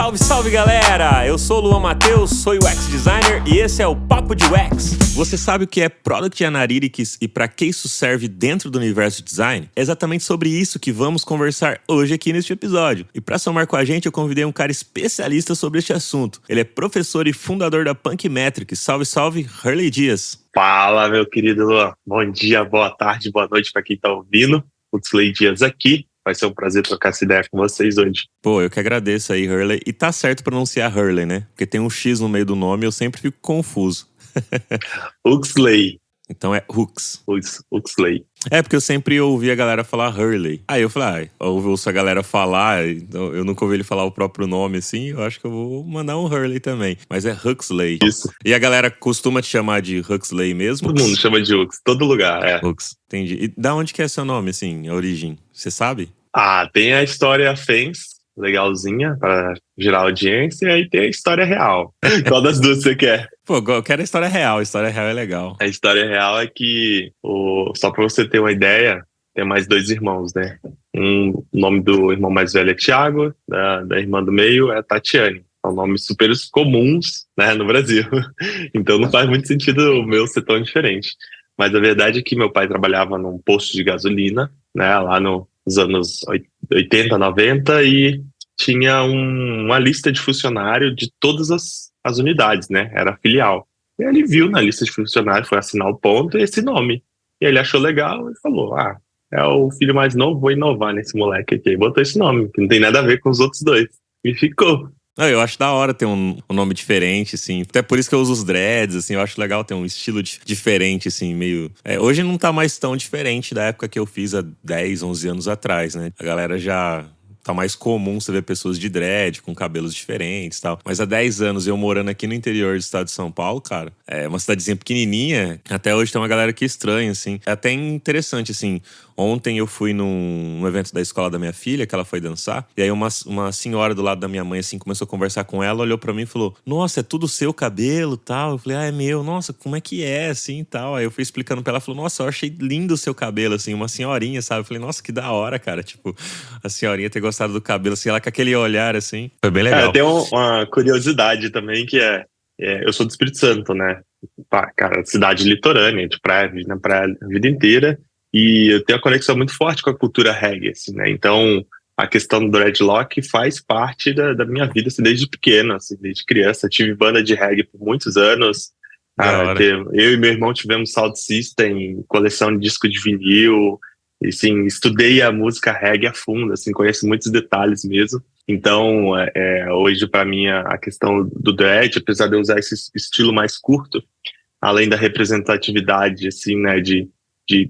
Salve, salve galera! Eu sou o Luan Matheus, sou UX Designer e esse é o Papo de UX. Você sabe o que é Product Analytics e para que isso serve dentro do universo de design? É exatamente sobre isso que vamos conversar hoje aqui neste episódio. E para somar com a gente, eu convidei um cara especialista sobre este assunto. Ele é professor e fundador da Punk Metrics. Salve, salve, Hurley Dias. Fala, meu querido Luan. Bom dia, boa tarde, boa noite para quem tá ouvindo. Huxley Dias aqui. Vai ser um prazer trocar essa ideia com vocês hoje. Pô, eu que agradeço aí, Hurley. E tá certo pronunciar Hurley, né? Porque tem um X no meio do nome e eu sempre fico confuso. Huxley. Então é Hux. Huxley. É, porque eu sempre ouvi a galera falar Hurley. Aí eu falei, eu ouço a galera falar, eu nunca ouvi ele falar o próprio nome assim, eu acho que eu vou mandar um Hurley também. Mas é Huxley. Isso. E a galera costuma te chamar de Huxley mesmo? Todo mundo chama de Hux, todo lugar, é. Hux, entendi. E da onde que é seu nome, assim, a origem? Você sabe? Tem a história Fens, legalzinha, para gerar audiência, e tem a história real. Qual das duas você quer? Pô, eu quero a história real é legal. A história real é que, só para você ter uma ideia, tem mais dois irmãos, né? O nome do irmão mais velho é Thiago, da irmã do meio é Tatiane. São nomes super comuns, né, no Brasil. Então não faz muito sentido o meu ser tão diferente. Mas a verdade é que meu pai trabalhava num posto de gasolina, né, lá nos anos 80, 90, e tinha uma lista de funcionário de todas as unidades, né? Era a filial. E ele viu na lista de funcionários, foi assinar o ponto e esse nome. E ele achou legal e falou, é o filho mais novo, vou inovar nesse moleque aqui. E botou esse nome, que não tem nada a ver com os outros dois. E ficou. Eu acho da hora ter um nome diferente, assim. Até por isso que eu uso os dreads, assim. Eu acho legal ter um estilo diferente, assim, meio... hoje não tá mais tão diferente da época que eu fiz há 10, 11 anos atrás, né? A galera já... Tá mais comum você ver pessoas de dread, com cabelos diferentes e tal. Mas há 10 anos, eu morando aqui no interior do estado de São Paulo, cara, é uma cidadezinha pequenininha, até hoje tem uma galera que estranha, assim. É até interessante, assim. Ontem eu fui num evento da escola da minha filha, que ela foi dançar, e aí uma senhora do lado da minha mãe, assim, começou a conversar com ela, olhou pra mim e falou, nossa, é tudo seu cabelo, tal? Eu falei, é meu, nossa, como é que é, assim, tal? Aí eu fui explicando pra ela, falou, nossa, eu achei lindo o seu cabelo, assim, uma senhorinha, sabe? Eu falei, nossa, que da hora, cara, tipo, a senhorinha ter gostado do cabelo, assim, ela com aquele olhar, assim, foi bem legal. Tem uma curiosidade também, que eu sou do Espírito Santo, né? Cara, cidade litorânea, de praia, na praia a vida inteira, e eu tenho uma conexão muito forte com a cultura reggae, assim, né? Então, a questão do dreadlock faz parte da minha vida, assim, desde pequeno, assim, desde criança. Eu tive banda de reggae por muitos anos. Eu e meu irmão tivemos Sound System, coleção de disco de vinil, e, assim, estudei a música reggae a fundo, assim, conheço muitos detalhes mesmo. Então, hoje, para mim, a questão do dread, apesar de eu usar esse estilo mais curto, além da representatividade, assim, né, de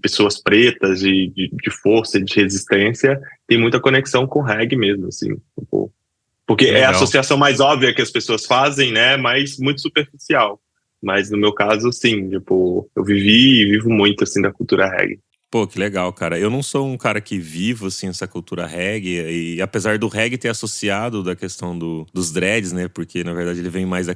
pessoas pretas, de força, de resistência, tem muita conexão com reggae mesmo, assim. Porque é a associação mais óbvia que as pessoas fazem, né, mas muito superficial. Mas no meu caso, sim, tipo, eu vivi e vivo muito, assim, da cultura reggae. Pô, que legal, cara. Eu não sou um cara que vivo, assim, essa cultura reggae. E apesar do reggae ter associado da questão dos dreads, né? Porque, na verdade, ele vem mais da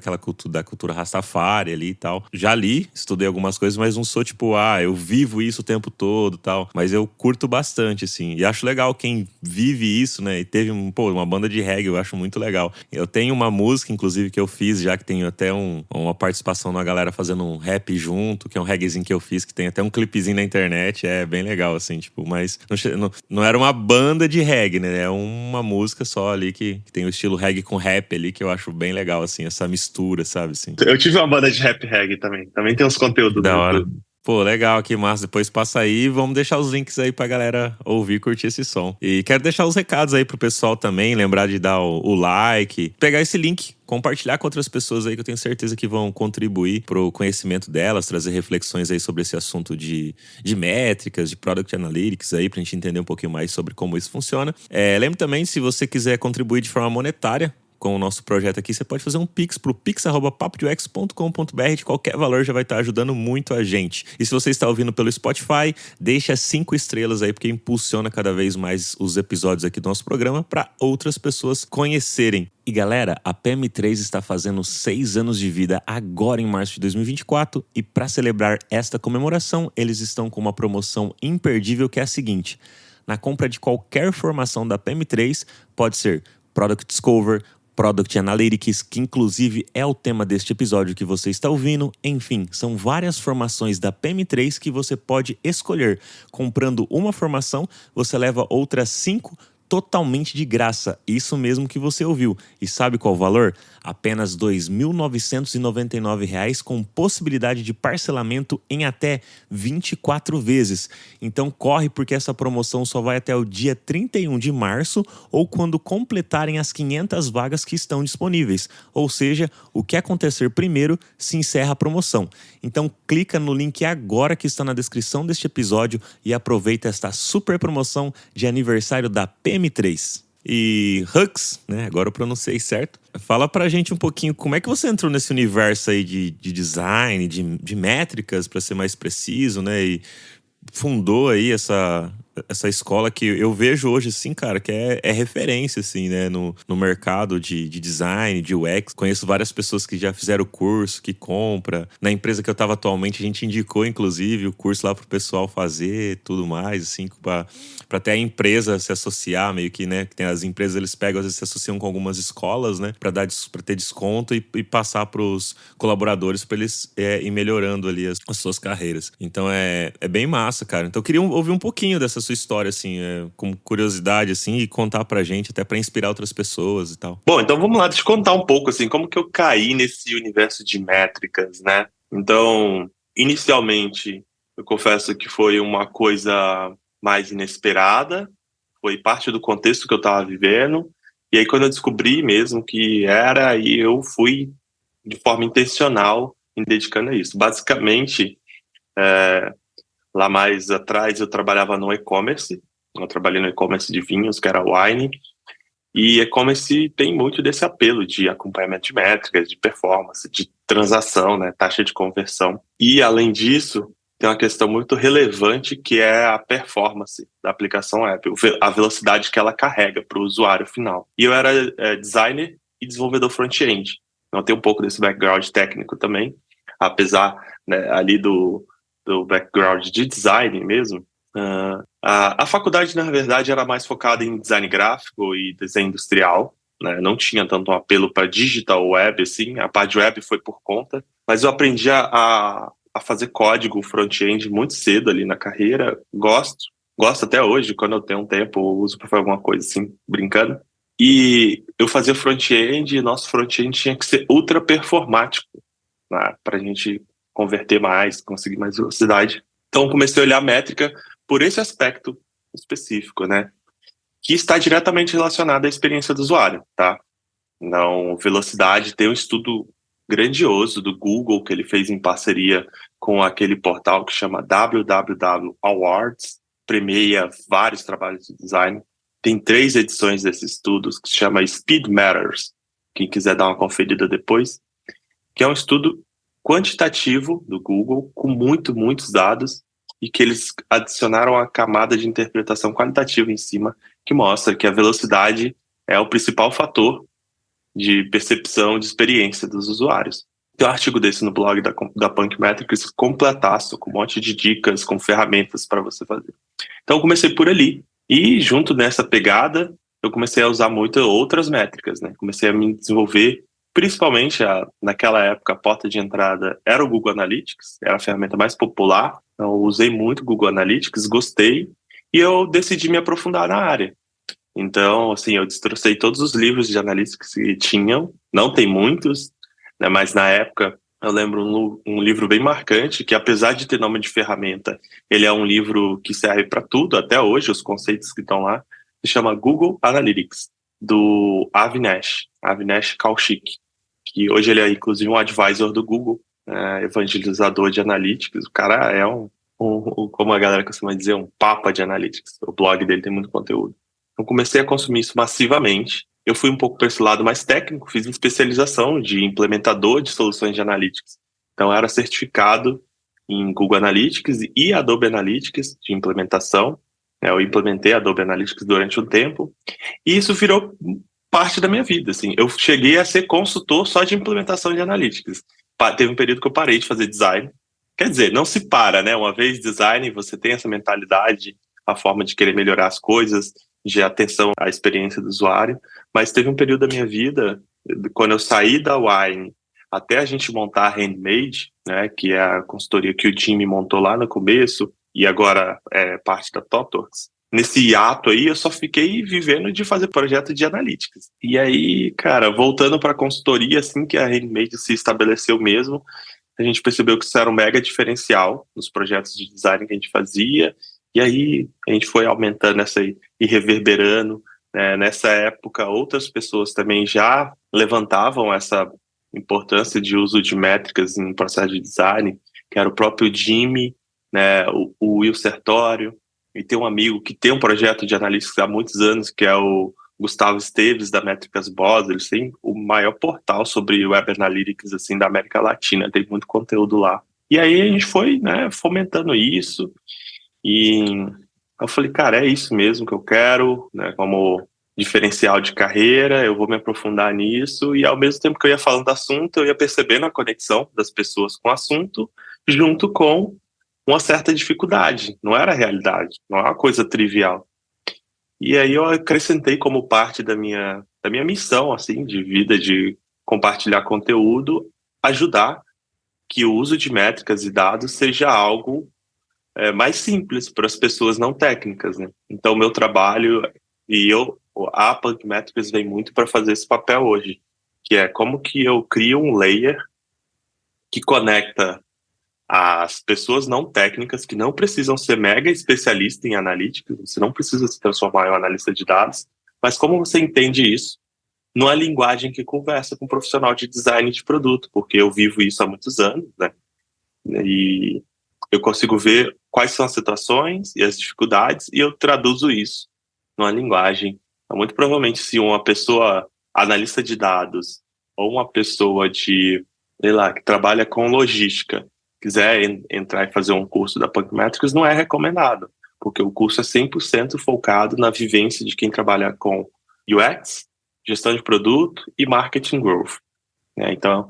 cultura Rastafari ali e tal. Já li, estudei algumas coisas, mas não sou tipo, eu vivo isso o tempo todo e tal. Mas eu curto bastante, assim. E acho legal quem vive isso, né? E teve, uma banda de reggae, eu acho muito legal. Eu tenho uma música, inclusive, que eu fiz, já que tenho até uma participação na galera fazendo um rap junto, que é um reggaezinho que eu fiz, que tem até um clipezinho na internet, bem legal, assim, tipo, mas não era uma banda de reggae, né? É uma música só ali que tem o estilo reggae com rap ali, que eu acho bem legal, assim, essa mistura, sabe, assim. Eu tive uma banda de rap reggae também tem uns conteúdos da hora. Pô, legal, que massa. Depois passa aí e vamos deixar os links aí pra galera ouvir e curtir esse som. E quero deixar os recados aí pro pessoal também, lembrar de dar o like, pegar esse link, compartilhar com outras pessoas aí que eu tenho certeza que vão contribuir pro conhecimento delas, trazer reflexões aí sobre esse assunto de métricas, de Product Analytics aí, pra gente entender um pouquinho mais sobre como isso funciona. Lembre também, se você quiser contribuir de forma monetária com o nosso projeto aqui, você pode fazer um pix pro pix@papodux.com.br, de qualquer valor já vai estar ajudando muito a gente. E se você está ouvindo pelo Spotify, deixa 5 estrelas aí, porque impulsiona cada vez mais os episódios aqui do nosso programa para outras pessoas conhecerem. E galera, a PM3 está fazendo 6 anos de vida agora em março de 2024 e para celebrar esta comemoração, eles estão com uma promoção imperdível que é a seguinte: na compra de qualquer formação da PM3, pode ser Product Discover, Product Analytics, que inclusive é o tema deste episódio que você está ouvindo. Enfim, são várias formações da PM3 que você pode escolher. Comprando uma formação, você leva outras 5 totalmente de graça. Isso mesmo que você ouviu. E sabe qual o valor? Apenas R$ 2.999 com possibilidade de parcelamento em até 24 vezes. Então corre, porque essa promoção só vai até o dia 31 de março ou quando completarem as 500 vagas que estão disponíveis. Ou seja, o que acontecer primeiro se encerra a promoção. Então clica no link agora que está na descrição deste episódio e aproveita esta super promoção de aniversário da PM3. E Hux, né? Agora eu pronunciei certo. Fala pra gente um pouquinho como é que você entrou nesse universo aí de design, de métricas, para ser mais preciso, né? E fundou aí essa escola que eu vejo hoje, assim, cara, que é referência, assim, né, no mercado de design, de UX. Conheço várias pessoas que já fizeram o curso, que compra. Na empresa que eu tava atualmente, a gente indicou, inclusive, o curso lá pro pessoal fazer, tudo mais, assim, pra até a empresa se associar, meio que, né, que tem as empresas, eles pegam, às vezes se associam com algumas escolas, né, pra ter desconto e passar pros colaboradores pra eles ir melhorando ali as suas carreiras. Então é bem massa, cara. Então eu queria ouvir um pouquinho dessa sua história, assim, com curiosidade, assim, e contar pra gente, até pra inspirar outras pessoas e tal. Bom, então vamos lá, deixa eu contar um pouco, assim, como que eu caí nesse universo de métricas, né? Então, inicialmente, eu confesso que foi uma coisa mais inesperada, foi parte do contexto que eu estava vivendo, e aí quando eu descobri mesmo que era, aí eu fui de forma intencional me dedicando a isso. Basicamente, lá mais atrás eu trabalhava no e-commerce, eu trabalhei no e-commerce de vinhos, que era Wine, e e-commerce tem muito desse apelo de acompanhamento de métricas, de performance, de transação, né, taxa de conversão. E, além disso, tem uma questão muito relevante que é a performance da aplicação web, a velocidade que ela carrega para o usuário final. E eu era designer e desenvolvedor front-end. Então, tem um pouco desse background técnico também, apesar, né, ali do background de design mesmo. A faculdade, na verdade, era mais focada em design gráfico e desenho industrial, né? Não tinha tanto um apelo para digital web, assim. A parte web foi por conta, mas eu aprendi a fazer código front-end muito cedo ali na carreira. Gosto até hoje, quando eu tenho um tempo, eu uso para fazer alguma coisa assim, brincando. E eu fazia front-end, e nosso front-end tinha que ser ultra performático, né? Para a gente converter mais, conseguir mais velocidade. Então, comecei a olhar a métrica por esse aspecto específico, né? Que está diretamente relacionado à experiência do usuário, tá? Então, velocidade, tem um estudo grandioso do Google que ele fez em parceria com aquele portal que chama WWW Awards, premia vários trabalhos de design. Tem 3 edições desses estudos que se chama Speed Matters, quem quiser dar uma conferida depois, que é um estudo quantitativo do Google com muitos dados e que eles adicionaram a camada de interpretação qualitativa em cima, que mostra que a velocidade é o principal fator de percepção de experiência dos usuários. Tem um artigo desse no blog da Punk Metrics completaço, com um monte de dicas, com ferramentas para você fazer. Então eu comecei por ali, e junto nessa pegada, eu comecei a usar muito outras métricas, né? Comecei a me desenvolver, principalmente naquela época, a porta de entrada era o Google Analytics, era a ferramenta mais popular. Então, eu usei muito o Google Analytics, gostei, e eu decidi me aprofundar na área. Então, assim, eu destrocei todos os livros de Analytics que tinham, não tem muitos, né, mas na época eu lembro um livro bem marcante, que apesar de ter nome de ferramenta, ele é um livro que serve para tudo, até hoje, os conceitos que estão lá, se chama Google Analytics, do Avinash Kaushik, que hoje ele é inclusive um advisor do Google, evangelizador de Analytics. O cara é como a galera costuma dizer, um papa de Analytics. O blog dele tem muito conteúdo. Então comecei a consumir isso massivamente. Eu fui um pouco para esse lado mais técnico, fiz especialização de implementador de soluções de Analytics. Então eu era certificado em Google Analytics e Adobe Analytics de implementação. Eu implementei Adobe Analytics durante um tempo e isso virou parte da minha vida. Assim. Eu cheguei a ser consultor só de implementação de Analytics. Teve um período que eu parei de fazer design. Quer dizer, não se para, né? Uma vez design, você tem essa mentalidade, a forma de querer melhorar as coisas de atenção à experiência do usuário, mas teve um período da minha vida, quando eu saí da Wine até a gente montar a Handmade, né, que é a consultoria que o Jimmy montou lá no começo, e agora é parte da ThoughtWorks. Nesse hiato aí, eu só fiquei vivendo de fazer projeto de analytics. E aí, cara, voltando para a consultoria, assim que a Handmade se estabeleceu mesmo, a gente percebeu que isso era um mega diferencial nos projetos de design que a gente fazia, e aí a gente foi aumentando essa e reverberando. Nessa época, outras pessoas também já levantavam essa importância de uso de métricas em processo de design, que era o próprio Jimmy, né, o Will Sertório, e tem um amigo que tem um projeto de analytics há muitos anos, que é o Gustavo Esteves, da Métricas Boss. Eles têm o maior portal sobre Web Analytics assim, da América Latina, tem muito conteúdo lá. E aí a gente foi, né, fomentando isso, e eu falei, cara, é isso mesmo que eu quero, né, como diferencial de carreira, eu vou me aprofundar nisso, e ao mesmo tempo que eu ia falando do assunto, eu ia percebendo a conexão das pessoas com o assunto, junto com uma certa dificuldade, não era realidade, não é uma coisa trivial. E aí eu acrescentei como parte da minha missão, assim, de vida, de compartilhar conteúdo, ajudar que o uso de métricas e dados seja algo mais simples para as pessoas não técnicas, né? Então, o meu trabalho a Punk Metrics vem muito para fazer esse papel hoje, que é como que eu crio um layer que conecta as pessoas não técnicas, que não precisam ser mega especialistas em analítica, você não precisa se transformar em um analista de dados, mas como você entende isso numa linguagem que conversa com um profissional de design de produto, porque eu vivo isso há muitos anos, né? E eu consigo ver quais são as situações e as dificuldades, e eu traduzo isso numa linguagem. Então, muito provavelmente, se uma pessoa analista de dados ou uma pessoa sei lá, que trabalha com logística quiser entrar e fazer um curso da Punk Metrics, não é recomendado, porque o curso é 100% focado na vivência de quem trabalha com UX, gestão de produto e marketing growth. Então,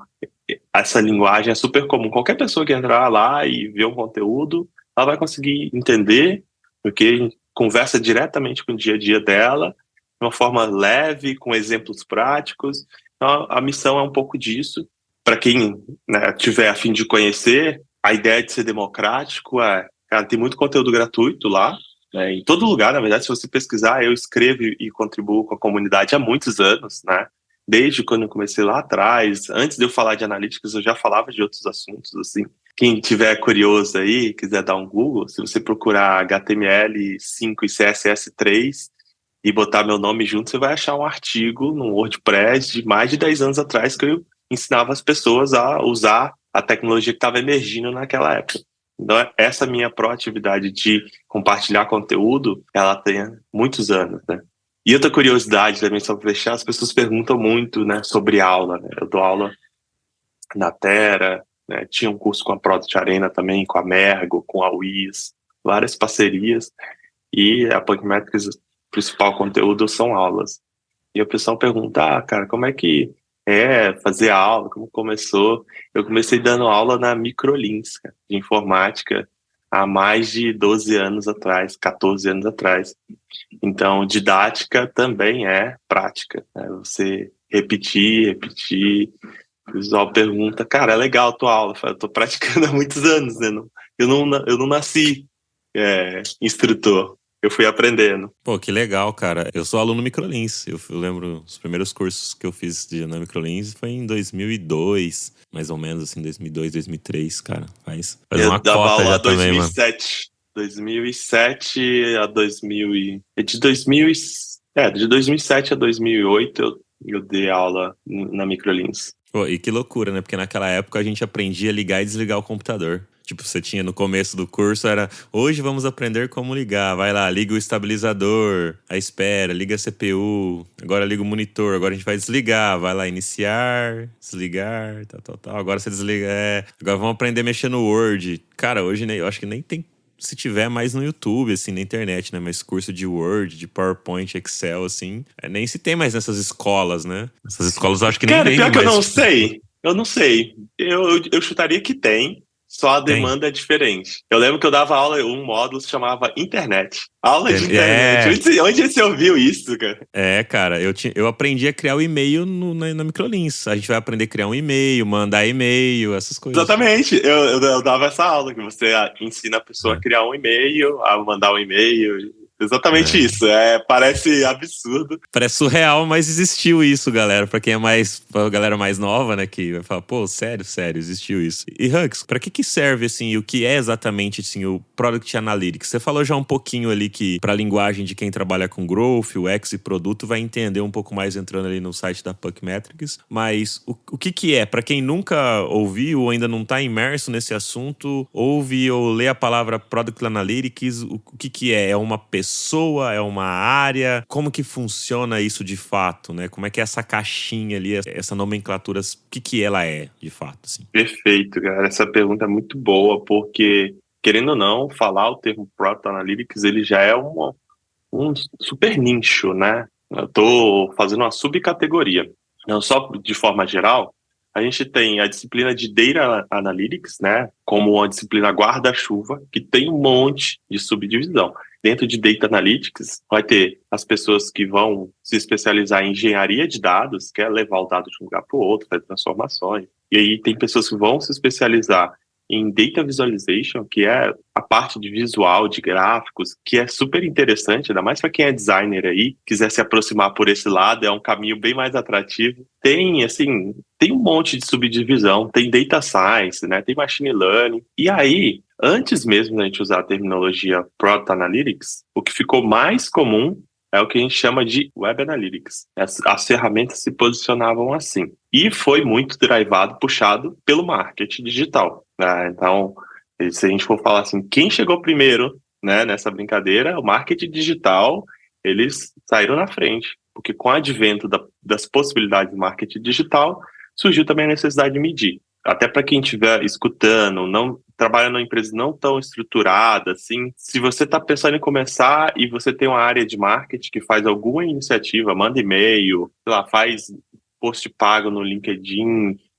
essa linguagem é super comum. Qualquer pessoa que entrar lá e ver um conteúdo, ela vai conseguir entender, porque conversa diretamente com o dia a dia dela, de uma forma leve, com exemplos práticos. Então, a missão é um pouco disso. Para quem, né, tiver a fim de conhecer, a ideia de ser democrático cara, tem muito conteúdo gratuito lá, né, em todo lugar. Na verdade, se você pesquisar, eu escrevo e contribuo com a comunidade há muitos anos, né? Desde quando eu comecei lá atrás, antes de eu falar de analíticas, eu já falava de outros assuntos, assim. Quem tiver curioso aí, quiser dar um Google, se você procurar HTML5 e CSS3 e botar meu nome junto, você vai achar um artigo no WordPress de mais de 10 anos atrás que eu ensinava as pessoas a usar a tecnologia que estava emergindo naquela época. Então, essa minha proatividade de compartilhar conteúdo, ela tem muitos anos, né? E outra curiosidade também, só para fechar, as pessoas perguntam muito, né, sobre aula, né? Eu dou aula na Terra, né? Tinha um curso com a Product Arena também, com a Mergo, com a Wiz, várias parcerias, e a Punk Metrics, o principal conteúdo são aulas. E o pessoal pergunta, cara, como é que fazer aula, como começou? Eu comecei dando aula na Microlins, de informática, há mais de 12 anos atrás, 14 anos atrás. Então, didática também é prática, né? Você repetir. O pessoal pergunta, cara, é legal a tua aula. Eu falo, eu tô praticando há muitos anos, né? Eu não nasci instrutor. Eu fui aprendendo. Pô, que legal, cara. Eu sou aluno Microlins. Eu lembro, os primeiros cursos que eu fiz na Microlins foi em 2002, mais ou menos, assim, 2002, 2003, cara. Faz uma cota já também, mano. 2007 a 2000 de 2007 a 2008 eu dei aula na Microlins. Pô, e que loucura, né? Porque naquela época a gente aprendia a ligar e desligar o computador. Tipo, você tinha no começo do curso, era hoje vamos aprender como ligar. Vai lá, liga o estabilizador, a espera, liga a CPU, agora liga o monitor, agora a gente vai desligar. Vai lá, iniciar, desligar, tal. Agora você desliga, agora vamos aprender a mexer no Word. Cara, hoje eu acho que nem tem, se tiver mais no YouTube, assim, na internet, né? Mas curso de Word, de PowerPoint, Excel, assim, nem se tem mais nessas escolas, né? Essas escolas eu acho que nem vendem mais. Cara, pior que eu não sei. Eu chutaria que tem. só a Tem. demanda é diferente. Eu lembro que eu dava aula, um módulo se chamava internet. Aula de É. internet. Onde você ouviu isso, cara? Cara, eu aprendi a criar o e-mail na Microlins. A gente vai aprender a criar um e-mail, mandar e-mail, essas coisas. Exatamente, eu dava essa aula, que você ensina a pessoa a criar um e-mail, a mandar um e-mail. Exatamente isso, parece absurdo. Parece surreal, mas existiu isso, galera. Pra quem é pra galera mais nova, né, que vai falar, pô, sério, existiu isso. E Hux, pra que serve, assim, o que é exatamente, assim, o Product Analytics? Você falou já um pouquinho ali que pra linguagem de quem trabalha com Growth, UX e produto, vai entender um pouco mais entrando ali no site da Puck Metrics, mas o que é? Pra quem nunca ouviu ou ainda não tá imerso nesse assunto, ouve ou lê a palavra Product Analytics, o que é? É uma pessoa, é uma área? Como que funciona isso de fato, né? Como é que é essa caixinha ali, essa nomenclatura, o que ela é de fato, assim? Perfeito, cara. Essa pergunta é muito boa, porque, querendo ou não, falar o termo Product Analytics, ele já é um super nicho, né? Eu tô fazendo uma subcategoria. Não só de forma geral, a gente tem a disciplina de Data Analytics, né? Como uma disciplina guarda-chuva, que tem um monte de subdivisão. Dentro de Data Analytics, vai ter as pessoas que vão se especializar em engenharia de dados, que é levar o dado de um lugar para o outro, fazer transformações. E aí tem pessoas que vão se especializar em Data Visualization, que é a parte de visual, de gráficos, que é super interessante, ainda mais para quem é designer aí, quiser se aproximar por esse lado, é um caminho bem mais atrativo. Tem um monte de subdivisão, tem Data Science, né? Tem Machine Learning. E aí, antes mesmo da gente usar a terminologia Product Analytics, o que ficou mais comum é o que a gente chama de Web Analytics. As ferramentas se posicionavam assim. E foi muito puxado pelo marketing digital. Né? Então, se a gente for falar assim, quem chegou primeiro, né, nessa brincadeira, o marketing digital, eles saíram na frente. Porque com o advento das possibilidades do marketing digital, surgiu também a necessidade de medir. Até para quem estiver escutando, não trabalha numa empresa não tão estruturada, assim, se você está pensando em começar e você tem uma área de marketing que faz alguma iniciativa, manda e-mail, sei lá, faz post pago no LinkedIn,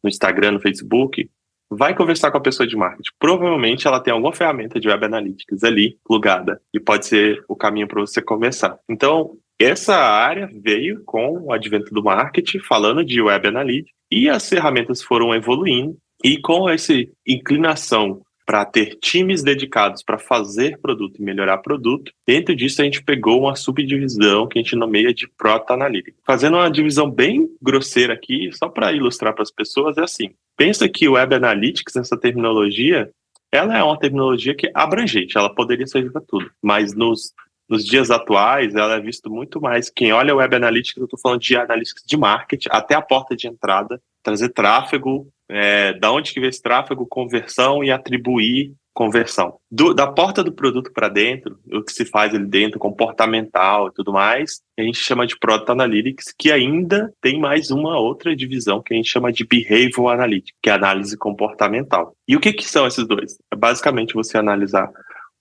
no Instagram, no Facebook, vai conversar com a pessoa de marketing. Provavelmente ela tem alguma ferramenta de Web Analytics ali, plugada, e pode ser o caminho para você começar. Então, essa área veio com o advento do marketing, falando de Web Analytics, e as ferramentas foram evoluindo, e com essa inclinação para ter times dedicados para fazer produto e melhorar produto, dentro disso a gente pegou uma subdivisão que a gente nomeia de Product Analytics. Fazendo uma divisão bem grosseira aqui, só para ilustrar para as pessoas, é assim, pensa que o Web Analytics, essa terminologia, ela é uma terminologia que é abrangente, ela poderia servir para tudo, mas nos dias atuais, ela é visto muito mais. Quem olha Web Analytics, eu estou falando de Analytics de marketing, até a porta de entrada, trazer tráfego, da onde que vem esse tráfego, conversão e atribuir conversão. Da porta do produto para dentro, o que se faz ali dentro, comportamental e tudo mais, a gente chama de Product Analytics, que ainda tem mais uma outra divisão que a gente chama de Behavioral Analytics, que é análise comportamental. E o que são esses dois? É basicamente você analisar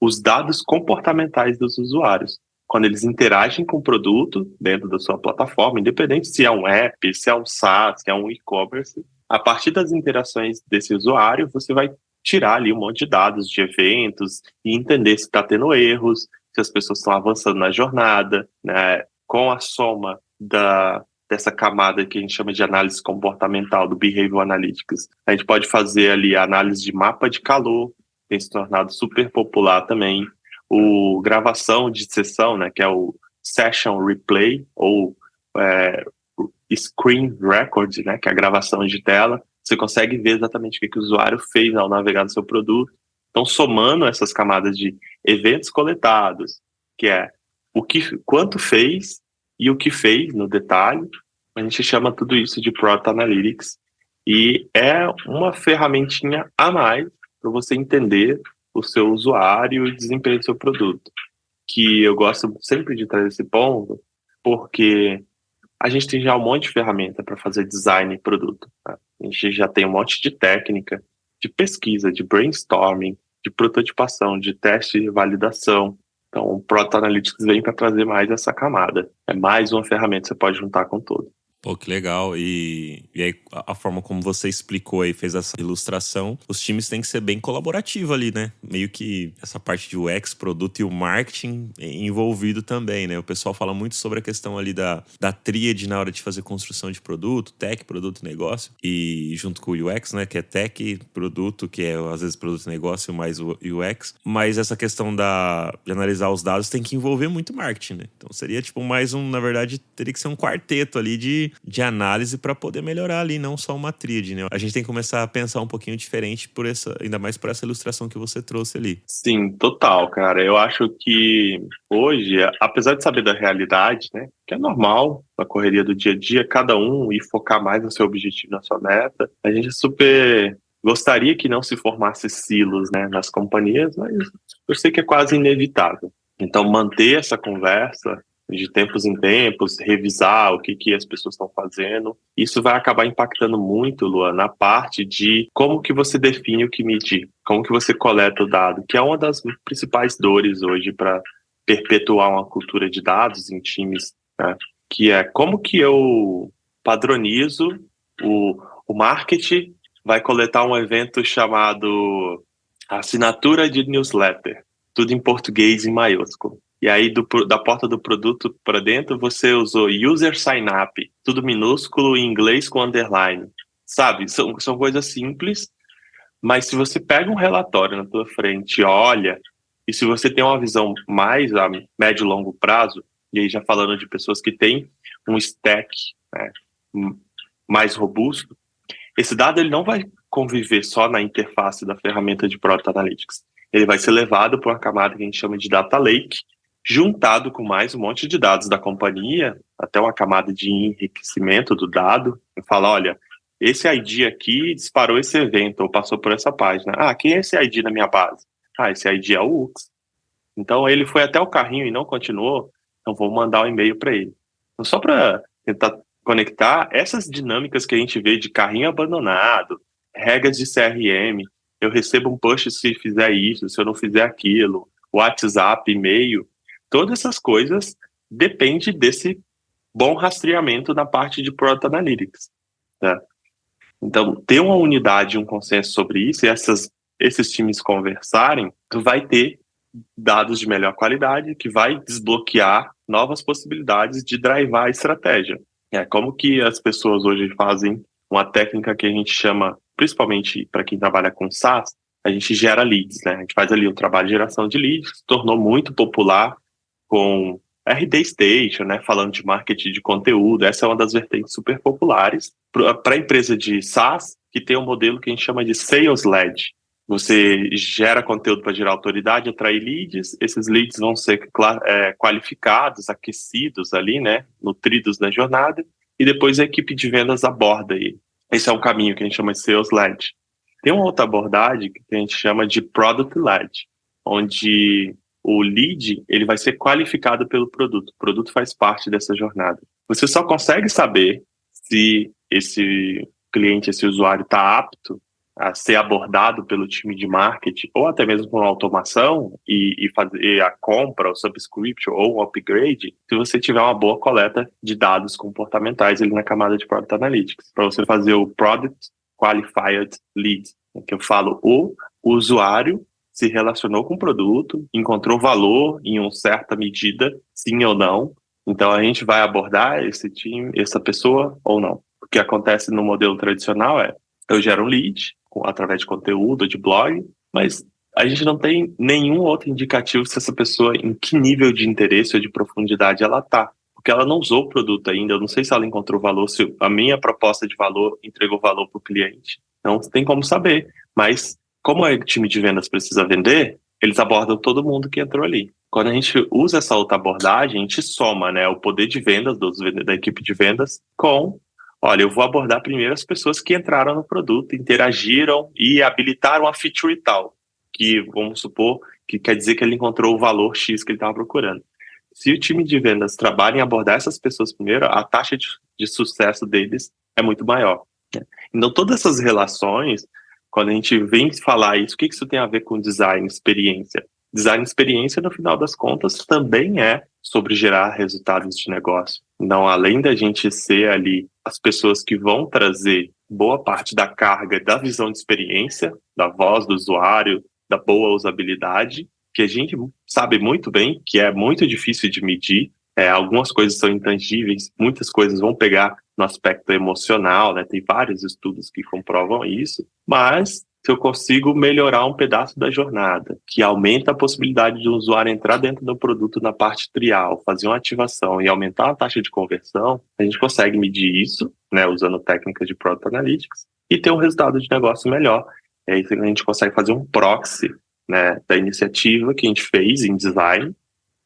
os dados comportamentais dos usuários, quando eles interagem com o produto dentro da sua plataforma, independente se é um app, se é um SaaS, se é um e-commerce, a partir das interações desse usuário, você vai tirar ali um monte de dados de eventos e entender se está tendo erros, se as pessoas estão avançando na jornada, né? Com a soma dessa camada que a gente chama de análise comportamental, do Behavioral Analytics, a gente pode fazer ali a análise de mapa de calor, tem se tornado super popular também, o gravação de sessão, né, que é o Session Replay, ou Screen Record, né, que é a gravação de tela. Você consegue ver exatamente o que o usuário fez ao navegar no seu produto. Então, somando essas camadas de eventos coletados, que é quanto fez e o que fez no detalhe, a gente chama tudo isso de Product Analytics, e é uma ferramentinha a mais para você entender o seu usuário e o desempenho do seu produto. Que eu gosto sempre de trazer esse ponto, porque a gente tem já um monte de ferramenta para fazer design e produto. Tá? A gente já tem um monte de técnica, de pesquisa, de brainstorming, de prototipação, de teste e validação. Então, o Product Analytics vem para trazer mais essa camada. É mais uma ferramenta que você pode juntar com todo. Pô, que legal. E aí, a forma como você explicou aí, fez essa ilustração, os times têm que ser bem colaborativos ali, né? Meio que essa parte de UX, produto e o marketing envolvido também, né? O pessoal fala muito sobre a questão ali da tríade na hora de fazer construção de produto, tech, produto e negócio. E junto com o UX, né? Que é tech, produto, que é às vezes produto e negócio, mais o UX. Mas essa questão de analisar os dados tem que envolver muito marketing, né? Então seria tipo mais na verdade, teria que ser um quarteto ali de análise para poder melhorar ali, não só uma tríade, né? A gente tem que começar a pensar um pouquinho diferente ainda mais por essa ilustração que você trouxe ali. Sim, total, cara. Eu acho que hoje, apesar de saber da realidade, né, que é normal na correria do dia a dia, cada um ir focar mais no seu objetivo, na sua meta, a gente super gostaria que não se formasse silos, né, nas companhias, mas eu sei que é quase inevitável. Então, manter essa conversa de tempos em tempos, revisar o que as pessoas estão fazendo. Isso vai acabar impactando muito, Luan, na parte de como que você define o que medir, como que você coleta o dado, que é uma das principais dores hoje para perpetuar uma cultura de dados em times, né? Que é como que eu padronizo o marketing vai coletar um evento chamado assinatura de newsletter, tudo em português em maiúsculo. E aí, da porta do produto para dentro, você usou user sign up, tudo minúsculo em inglês com underline. Sabe, são coisas simples, mas se você pega um relatório na tua frente, olha, e se você tem uma visão mais a médio e longo prazo, e aí já falando de pessoas que têm um stack, né, mais robusto, esse dado ele não vai conviver só na interface da ferramenta de Product Analytics. Ele vai ser levado para uma camada que a gente chama de Data Lake, juntado com mais um monte de dados da companhia, até uma camada de enriquecimento do dado, e fala, olha, esse ID aqui disparou esse evento, ou passou por essa página. Ah, quem é esse ID na minha base? Ah, esse ID é o UX. Então, ele foi até o carrinho e não continuou, então vou mandar um e-mail para ele. Então, só para tentar conectar essas dinâmicas que a gente vê de carrinho abandonado, regras de CRM, eu recebo um push se fizer isso, se eu não fizer aquilo, WhatsApp, e-mail, todas essas coisas dependem desse bom rastreamento na parte de Product Analytics. Tá? Então, ter uma unidade, um consenso sobre isso, e esses times conversarem, tu vai ter dados de melhor qualidade, que vai desbloquear novas possibilidades de drivar a estratégia. É como que as pessoas hoje fazem uma técnica que a gente chama, principalmente para quem trabalha com SaaS, a gente gera leads, né? A gente faz ali um trabalho de geração de leads, se tornou muito popular com RD Station, né? Falando de marketing de conteúdo, essa é uma das vertentes super populares para a empresa de SaaS, que tem um modelo que a gente chama de Sales-led. Você gera conteúdo para gerar autoridade, atrair leads, esses leads vão ser qualificados, aquecidos ali, né, nutridos na jornada, e depois a equipe de vendas aborda ele. Esse é um caminho que a gente chama de Sales-led. Tem uma outra abordagem que a gente chama de Product-led, onde o lead ele vai ser qualificado pelo produto. O produto faz parte dessa jornada. Você só consegue saber se esse cliente, esse usuário está apto a ser abordado pelo time de marketing, ou até mesmo com automação, e fazer a compra, o subscription, ou o upgrade, se você tiver uma boa coleta de dados comportamentais ali na camada de Product Analytics, para você fazer o Product Qualified Lead, que eu falo, o usuário se relacionou com o produto, encontrou valor em uma certa medida, sim ou não, então a gente vai abordar esse time, essa pessoa ou não. O que acontece no modelo tradicional é, eu gero um lead, através de conteúdo, de blog, mas a gente não tem nenhum outro indicativo se essa pessoa, em que nível de interesse ou de profundidade ela está, porque ela não usou o produto ainda, eu não sei se ela encontrou valor, se a minha proposta de valor entregou valor para o cliente, não tem como saber, mas como o time de vendas precisa vender, eles abordam todo mundo que entrou ali. Quando a gente usa essa outra abordagem, a gente soma, né, o poder de vendas da equipe de vendas com olha, eu vou abordar primeiro as pessoas que entraram no produto, interagiram e habilitaram a feature e tal, que vamos supor que quer dizer que ele encontrou o valor X que ele estava procurando. Se o time de vendas trabalha em abordar essas pessoas primeiro, a taxa de sucesso deles é muito maior. Né? Então, todas essas relações, quando a gente vem falar isso, o que isso tem a ver com design, experiência? Design experiência, no final das contas, também é sobre gerar resultados de negócio. Então, além da gente ser ali as pessoas que vão trazer boa parte da carga da visão de experiência, da voz do usuário, da boa usabilidade, que a gente sabe muito bem que é muito difícil de medir. Algumas coisas são intangíveis, muitas coisas vão pegar no aspecto emocional, né? Tem vários estudos que comprovam isso, mas se eu consigo melhorar um pedaço da jornada, que aumenta a possibilidade de um usuário entrar dentro do produto na parte trial, fazer uma ativação e aumentar a taxa de conversão, a gente consegue medir isso, né, usando técnicas de Product Analytics, e ter um resultado de negócio melhor. E aí a gente consegue fazer um proxy, né, da iniciativa que a gente fez em design,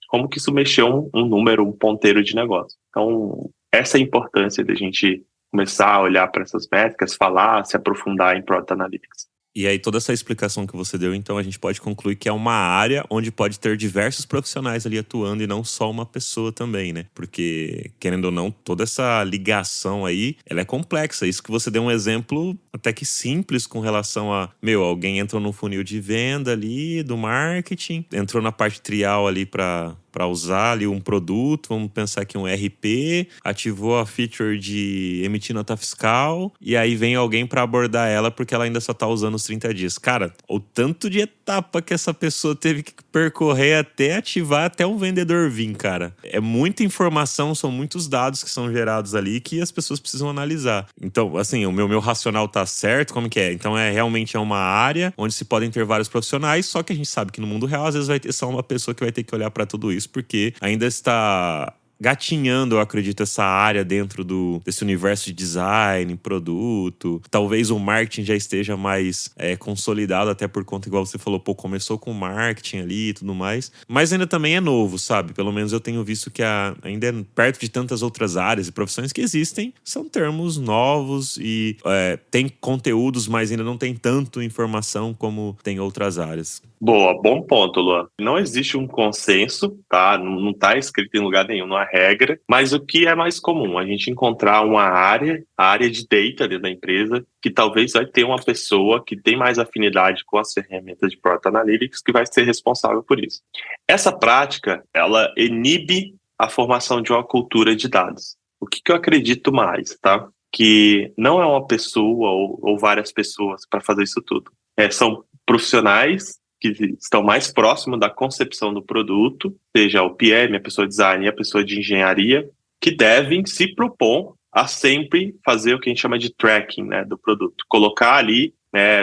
como que isso mexeu um número, um ponteiro de negócio. Então, essa é a importância da gente começar a olhar para essas métricas, falar, se aprofundar em Product Analytics. E aí toda essa explicação que você deu, então a gente pode concluir que é uma área onde pode ter diversos profissionais ali atuando e não só uma pessoa também, né? Porque, querendo ou não, toda essa ligação aí, ela é complexa. Isso que você deu um exemplo até que simples com relação a, alguém entrou no funil de venda ali, do marketing, entrou na parte trial ali para usar ali um produto, vamos pensar aqui um RP, ativou a feature de emitir nota fiscal, e aí vem alguém para abordar ela porque ela ainda só tá usando os 30 dias. Cara, o tanto de etapa que essa pessoa teve que percorrer até ativar, até o vendedor vir, cara. É muita informação, são muitos dados que são gerados ali que as pessoas precisam analisar. Então, assim, o meu racional tá certo, como que é? Então, realmente é uma área onde se podem ter vários profissionais, só que a gente sabe que no mundo real, às vezes vai ter só uma pessoa que vai ter que olhar para tudo isso, porque ainda está gatinhando, eu acredito, essa área dentro desse universo de design, produto. Talvez o marketing já esteja mais consolidado, até por conta, igual você falou, começou com marketing ali e tudo mais. Mas ainda também é novo, sabe? Pelo menos eu tenho visto que ainda é perto de tantas outras áreas e profissões que existem, são termos novos e tem conteúdos, mas ainda não tem tanto informação como tem outras áreas. Boa, bom ponto, Luan. Não existe um consenso, tá? Não está escrito em lugar nenhum, não há regra, mas o que é mais comum? A gente encontrar uma área, a área de data dentro da empresa, que talvez vai ter uma pessoa que tem mais afinidade com as ferramentas de Product Analytics que vai ser responsável por isso. Essa prática, ela inibe a formação de uma cultura de dados. O que eu acredito mais, tá? Que não é uma pessoa ou várias pessoas para fazer isso tudo. São profissionais que estão mais próximos da concepção do produto, seja o PM, a pessoa de design e a pessoa de engenharia, que devem se propor a sempre fazer o que a gente chama de tracking, né, do produto. Colocar ali,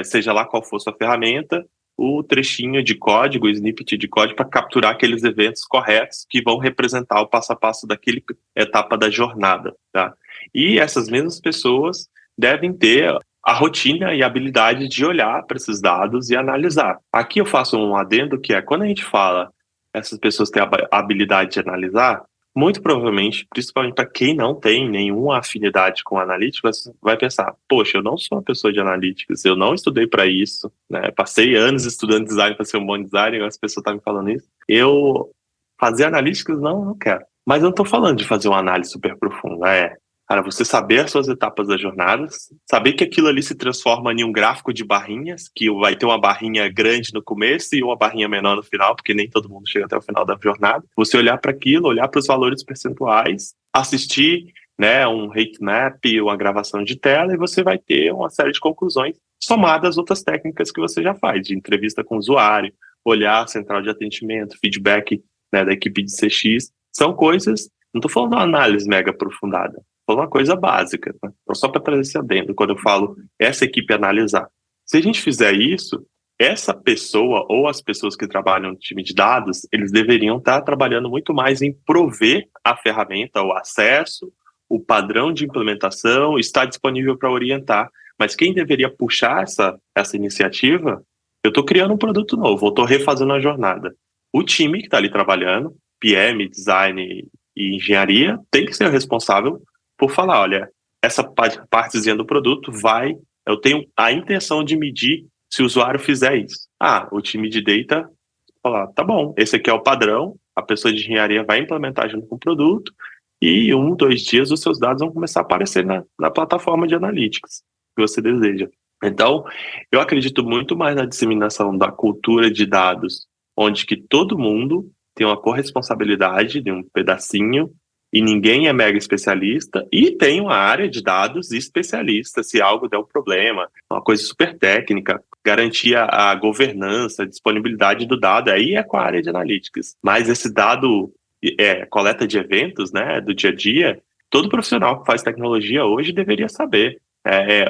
seja lá qual for sua ferramenta, o trechinho de código, o snippet de código, para capturar aqueles eventos corretos que vão representar o passo a passo daquela etapa da jornada. Tá? E essas mesmas pessoas devem ter a rotina e a habilidade de olhar para esses dados e analisar. Aqui eu faço um adendo que quando a gente fala essas pessoas têm a habilidade de analisar, muito provavelmente, principalmente para quem não tem nenhuma afinidade com analíticas, vai pensar, poxa, eu não sou uma pessoa de analíticas, eu não estudei para isso, né? Passei anos estudando design para ser um bom designer, as pessoas estão me falando isso. Eu fazer analíticas, não quero. Mas eu não estou falando de fazer uma análise super profunda, Cara, você saber as suas etapas das jornadas, saber que aquilo ali se transforma em um gráfico de barrinhas, que vai ter uma barrinha grande no começo e uma barrinha menor no final, porque nem todo mundo chega até o final da jornada. Você olhar para aquilo, olhar para os valores percentuais, assistir, né, um heat map, uma gravação de tela, e você vai ter uma série de conclusões somadas às outras técnicas que você já faz, de entrevista com o usuário, olhar a central de atendimento, feedback, né, da equipe de CX. São coisas, não estou falando de uma análise mega aprofundada, uma coisa básica, né? Então, só para trazer esse adendo, quando eu falo essa equipe analisar. Se a gente fizer isso, essa pessoa ou as pessoas que trabalham no time de dados, eles deveriam estar trabalhando muito mais em prover a ferramenta, o acesso, o padrão de implementação, estar disponível para orientar. Mas quem deveria puxar essa iniciativa, eu estou criando um produto novo, eu estou refazendo a jornada. O time que está ali trabalhando, PM, design e engenharia, tem que ser o responsável por falar, olha, essa partezinha do produto eu tenho a intenção de medir se o usuário fizer isso. O time de data falar, tá bom, esse aqui é o padrão, a pessoa de engenharia vai implementar junto com o produto e 1, 2 dias os seus dados vão começar a aparecer na plataforma de analytics que você deseja. Então, eu acredito muito mais na disseminação da cultura de dados, onde que todo mundo tem uma corresponsabilidade de um pedacinho e ninguém é mega especialista, e tem uma área de dados especialista, se algo der um problema, uma coisa super técnica, garantir a governança, a disponibilidade do dado, aí é com a área de analytics. Mas esse dado, coleta de eventos, né, do dia a dia, todo profissional que faz tecnologia hoje deveria saber.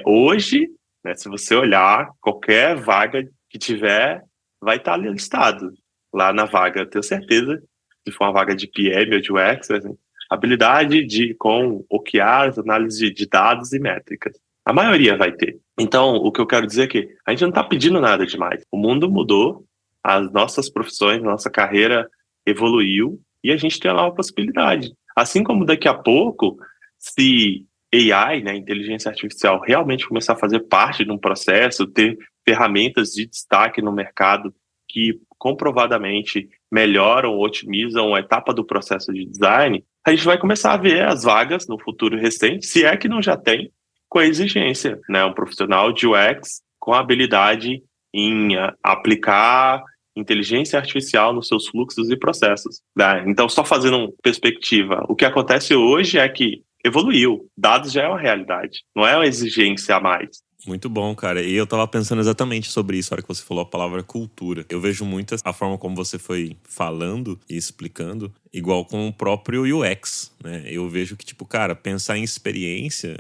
Hoje, né, se você olhar, qualquer vaga que tiver, vai estar ali listado lá na vaga, eu tenho certeza, se for uma vaga de PM ou de UX, assim, habilidade com OKRs, análise de dados e métricas. A maioria vai ter. Então, o que eu quero dizer é que a gente não está pedindo nada demais. O mundo mudou, as nossas profissões, nossa carreira evoluiu e a gente tem lá uma possibilidade. Assim como daqui a pouco, se AI, né, inteligência artificial, realmente começar a fazer parte de um processo, ter ferramentas de destaque no mercado que comprovadamente melhoram, otimizam a etapa do processo de design, a gente vai começar a ver as vagas no futuro recente, se é que não já tem, com a exigência, né? Um profissional de UX com habilidade em aplicar inteligência artificial nos seus fluxos e processos, né? Então, só fazendo uma perspectiva, o que acontece hoje é que evoluiu, dados já é uma realidade, não é uma exigência a mais. Muito bom, cara. E eu tava pensando exatamente sobre isso, na hora que você falou a palavra cultura. Eu vejo muito a forma como você foi falando e explicando, igual com o próprio UX, né? Eu vejo que, tipo, cara, pensar em experiência,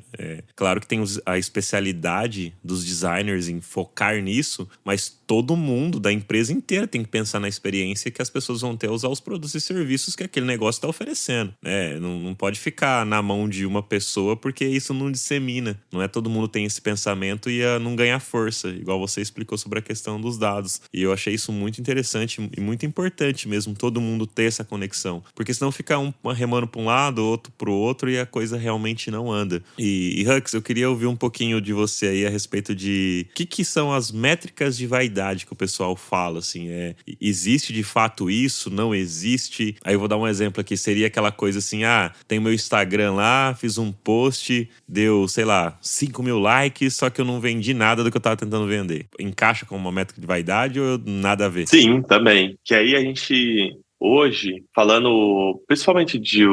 claro que tem a especialidade dos designers em focar nisso, mas todo mundo da empresa inteira tem que pensar na experiência que as pessoas vão ter a usar os produtos e serviços que aquele negócio está oferecendo, né? Não pode ficar na mão de uma pessoa, porque isso não dissemina. Não é todo mundo tem esse pensamento e não ganhar força, igual você explicou sobre a questão dos dados. E eu achei isso muito interessante e muito importante mesmo, todo mundo ter essa conexão. Porque senão fica um remando para um lado, outro para o outro e a coisa realmente não anda. E Hux, eu queria ouvir um pouquinho de você aí a respeito de o que são as métricas de vaidade que o pessoal fala, assim, existe de fato isso? Não existe? Aí eu vou dar um exemplo aqui, seria aquela coisa assim, tem o meu Instagram lá, fiz um post, deu, sei lá, 5 mil likes, só que eu não vendi nada do que eu tava tentando vender. Encaixa com uma métrica de vaidade ou nada a ver? Sim, também. Que aí a gente, hoje, falando principalmente de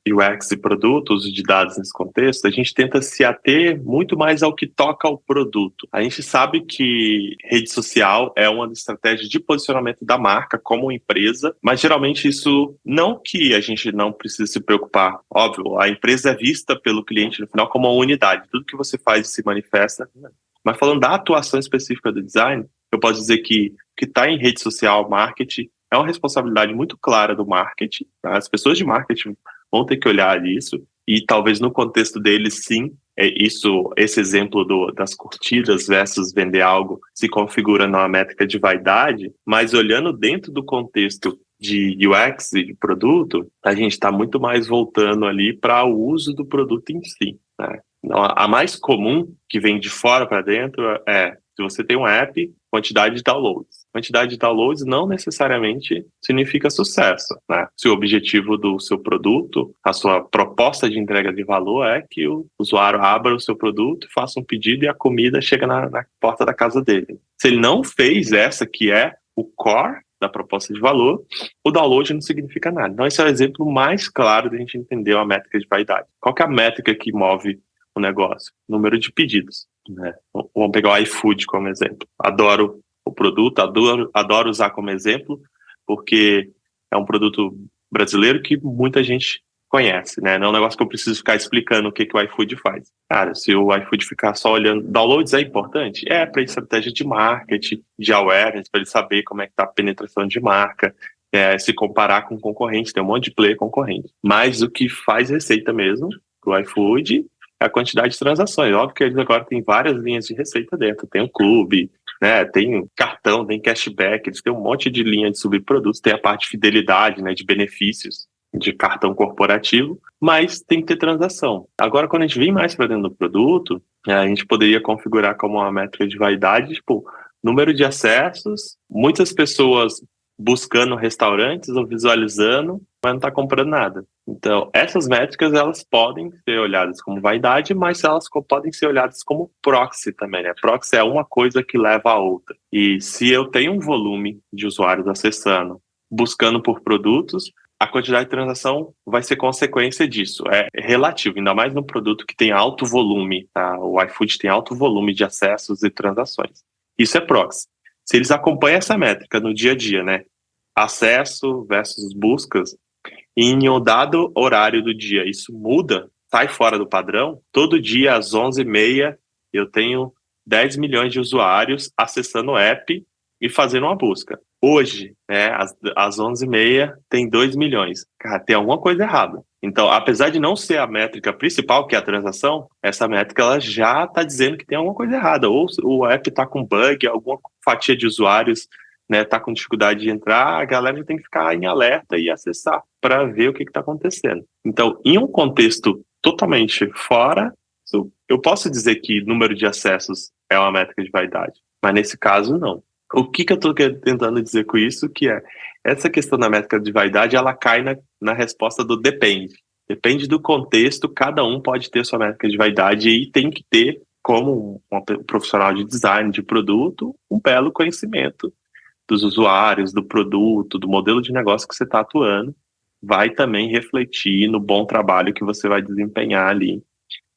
UX e produtos de dados nesse contexto, a gente tenta se ater muito mais ao que toca ao produto. A gente sabe que rede social é uma das estratégias de posicionamento da marca como empresa, mas geralmente isso não que a gente não precisa se preocupar. Óbvio, a empresa é vista pelo cliente no final como uma unidade. Tudo que você faz se manifesta. Mas falando da atuação específica do design, eu posso dizer que o que está em rede social, marketing, é uma responsabilidade muito clara do marketing. Tá? As pessoas de marketing vão ter que olhar isso e talvez no contexto deles, sim, esse exemplo das curtidas versus vender algo se configura numa métrica de vaidade, mas olhando dentro do contexto de UX e de produto, a gente está muito mais voltando ali para o uso do produto em si, né? A mais comum que vem de fora para dentro se você tem um app, quantidade de downloads. Quantidade de downloads não necessariamente significa sucesso, né? Se o objetivo do seu produto, a sua proposta de entrega de valor é que o usuário abra o seu produto, faça um pedido e a comida chega na porta da casa dele. Se ele não fez essa que é o core da proposta de valor, o download não significa nada. Então esse é o exemplo mais claro de a gente entender a métrica de vaidade. Qual que é a métrica que move o negócio? Número de pedidos, né? Vamos pegar o iFood como exemplo. Adoro o produto, adoro usar como exemplo, porque é um produto brasileiro que muita gente conhece, né? Não é um negócio que eu preciso ficar explicando o que o iFood faz. Cara, se o iFood ficar só olhando, downloads é importante? Para estratégia de marketing, de awareness, para ele saber como é que tá a penetração de marca, se comparar com concorrentes, tem um monte de player concorrente. Mas o que faz receita mesmo pro iFood a quantidade de transações. Óbvio que eles agora têm várias linhas de receita dentro. Tem um clube, né? Tem cartão, tem cashback, eles têm um monte de linha de subprodutos, tem a parte de fidelidade, né? De benefícios de cartão corporativo, mas tem que ter transação. Agora, quando a gente vem mais para dentro do produto, a gente poderia configurar como uma métrica de vaidade, tipo, número de acessos, muitas pessoas buscando restaurantes ou visualizando, mas não está comprando nada. Então, essas métricas, elas podem ser olhadas como vaidade, mas elas podem ser olhadas como proxy também, né? Proxy é uma coisa que leva a outra. E se eu tenho um volume de usuários acessando, buscando por produtos, a quantidade de transação vai ser consequência disso. É relativo, ainda mais num produto que tem alto volume, tá? O iFood tem alto volume de acessos e transações. Isso é proxy. Se eles acompanham essa métrica no dia a dia, né? Acesso versus buscas, em um dado horário do dia, isso muda, sai fora do padrão. Todo dia, às 11h30, eu tenho 10 milhões de usuários acessando o app e fazendo uma busca. Hoje, né, às 11h30, tem 2 milhões. Cara, tem alguma coisa errada. Então, apesar de não ser a métrica principal, que é a transação, essa métrica ela já está dizendo que tem alguma coisa errada. Ou o app está com bug, alguma fatia de usuários, né, tá com dificuldade de entrar, a galera tem que ficar em alerta e acessar para ver o que está acontecendo. Então, em um contexto totalmente fora, eu posso dizer que número de acessos é uma métrica de vaidade, mas nesse caso, não. O que eu estou tentando dizer com isso, que é essa questão da métrica de vaidade, ela cai na resposta do depende. Depende do contexto, cada um pode ter sua métrica de vaidade e tem que ter, como um profissional de design de produto, um belo conhecimento dos usuários, do produto, do modelo de negócio que você está atuando, vai também refletir no bom trabalho que você vai desempenhar ali.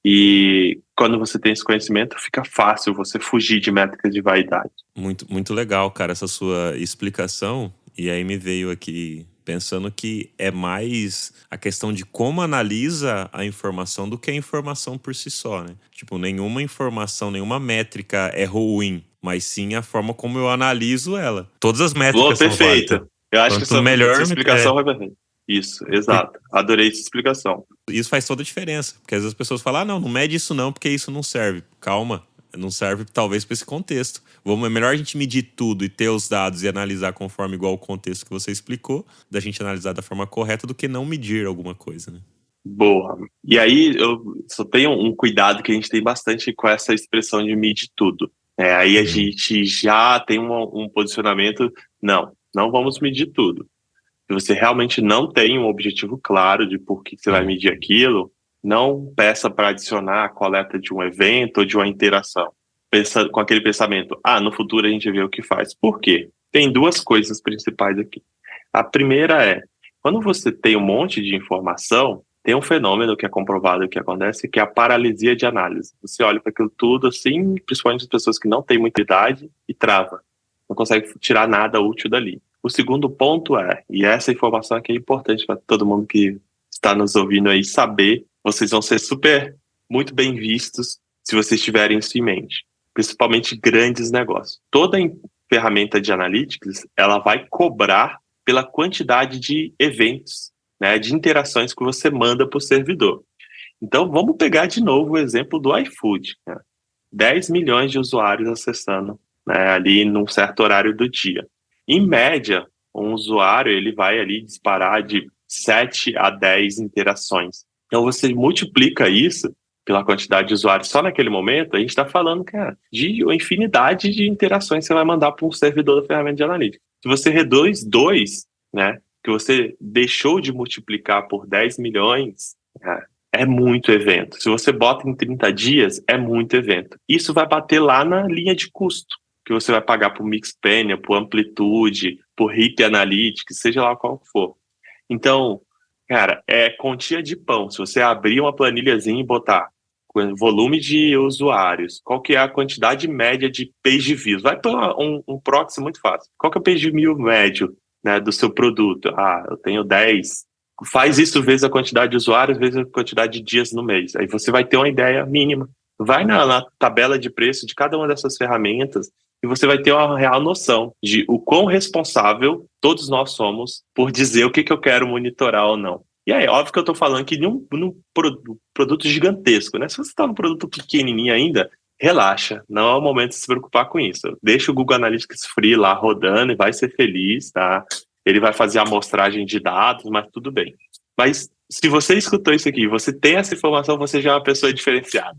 E quando você tem esse conhecimento, fica fácil você fugir de métricas de vaidade. Muito, muito legal, cara, essa sua explicação. E aí me veio aqui pensando que é mais a questão de como analisa a informação do que a informação por si só, né? Tipo, nenhuma informação, nenhuma métrica é ruim, mas sim a forma como eu analiso ela. Todas as métricas são perfeito. válidas. Eu acho que essa explicação vai perfeita. Isso, exato. Adorei essa explicação. Isso faz toda a diferença, porque às vezes as pessoas falam, não mede isso não, porque isso não serve. Calma, não serve talvez para esse contexto. É melhor a gente medir tudo e ter os dados e analisar conforme igual o contexto que você explicou, da gente analisar da forma correta do que não medir alguma coisa, né? Boa. E aí eu só tenho um cuidado que a gente tem bastante com essa expressão de medir tudo. Aí a gente já tem um posicionamento, não vamos medir tudo. Se você realmente não tem um objetivo claro de por que você vai medir aquilo, não peça para adicionar a coleta de um evento ou de uma interação. Pensa com aquele pensamento, no futuro a gente vê o que faz. Por quê? Tem duas coisas principais aqui. A primeira é, quando você tem um monte de informação, tem um fenômeno que é comprovado que acontece, que é a paralisia de análise. Você olha para aquilo tudo assim, principalmente as pessoas que não têm muita idade, e trava. Não consegue tirar nada útil dali. O segundo ponto é, e essa informação aqui é importante para todo mundo que está nos ouvindo aí saber, vocês vão ser muito bem vistos se vocês tiverem isso em mente, principalmente grandes negócios. Toda ferramenta de analytics, ela vai cobrar pela quantidade de eventos, né, de interações que você manda para o servidor. Então, vamos pegar de novo o exemplo do iFood. Né? 10 milhões de usuários acessando, né, ali num certo horário do dia. Em média, um usuário ele vai ali disparar de 7 a 10 interações. Então, você multiplica isso pela quantidade de usuários só naquele momento, a gente está falando, cara, de uma infinidade de interações que você vai mandar para um servidor da ferramenta de analítica. Se você reduz 2, né, que você deixou de multiplicar por 10 milhões, é muito evento. Se você bota em 30 dias, é muito evento. Isso vai bater lá na linha de custo, que você vai pagar por Mixpanel, por Amplitude, por HIP Analytics, seja lá qual for. Então, cara, é continha de pão. Se você abrir uma planilhazinha e botar volume de usuários, qual que é a quantidade média de page views, vai para um proxy muito fácil. Qual que é o page view médio, né, do seu produto? Eu tenho 10. Faz isso vezes a quantidade de usuários, vezes a quantidade de dias no mês. Aí você vai ter uma ideia mínima. Vai na tabela de preço de cada uma dessas ferramentas e você vai ter uma real noção de o quão responsável todos nós somos por dizer o que eu quero monitorar ou não. E aí, óbvio que eu estou falando aqui de um produto gigantesco, né? Se você está num produto pequenininho ainda, relaxa, não é o momento de se preocupar com isso. Deixa o Google Analytics Free lá rodando e vai ser feliz, tá? Ele vai fazer a amostragem de dados, mas tudo bem. Mas se você escutou isso aqui, você tem essa informação, você já é uma pessoa diferenciada.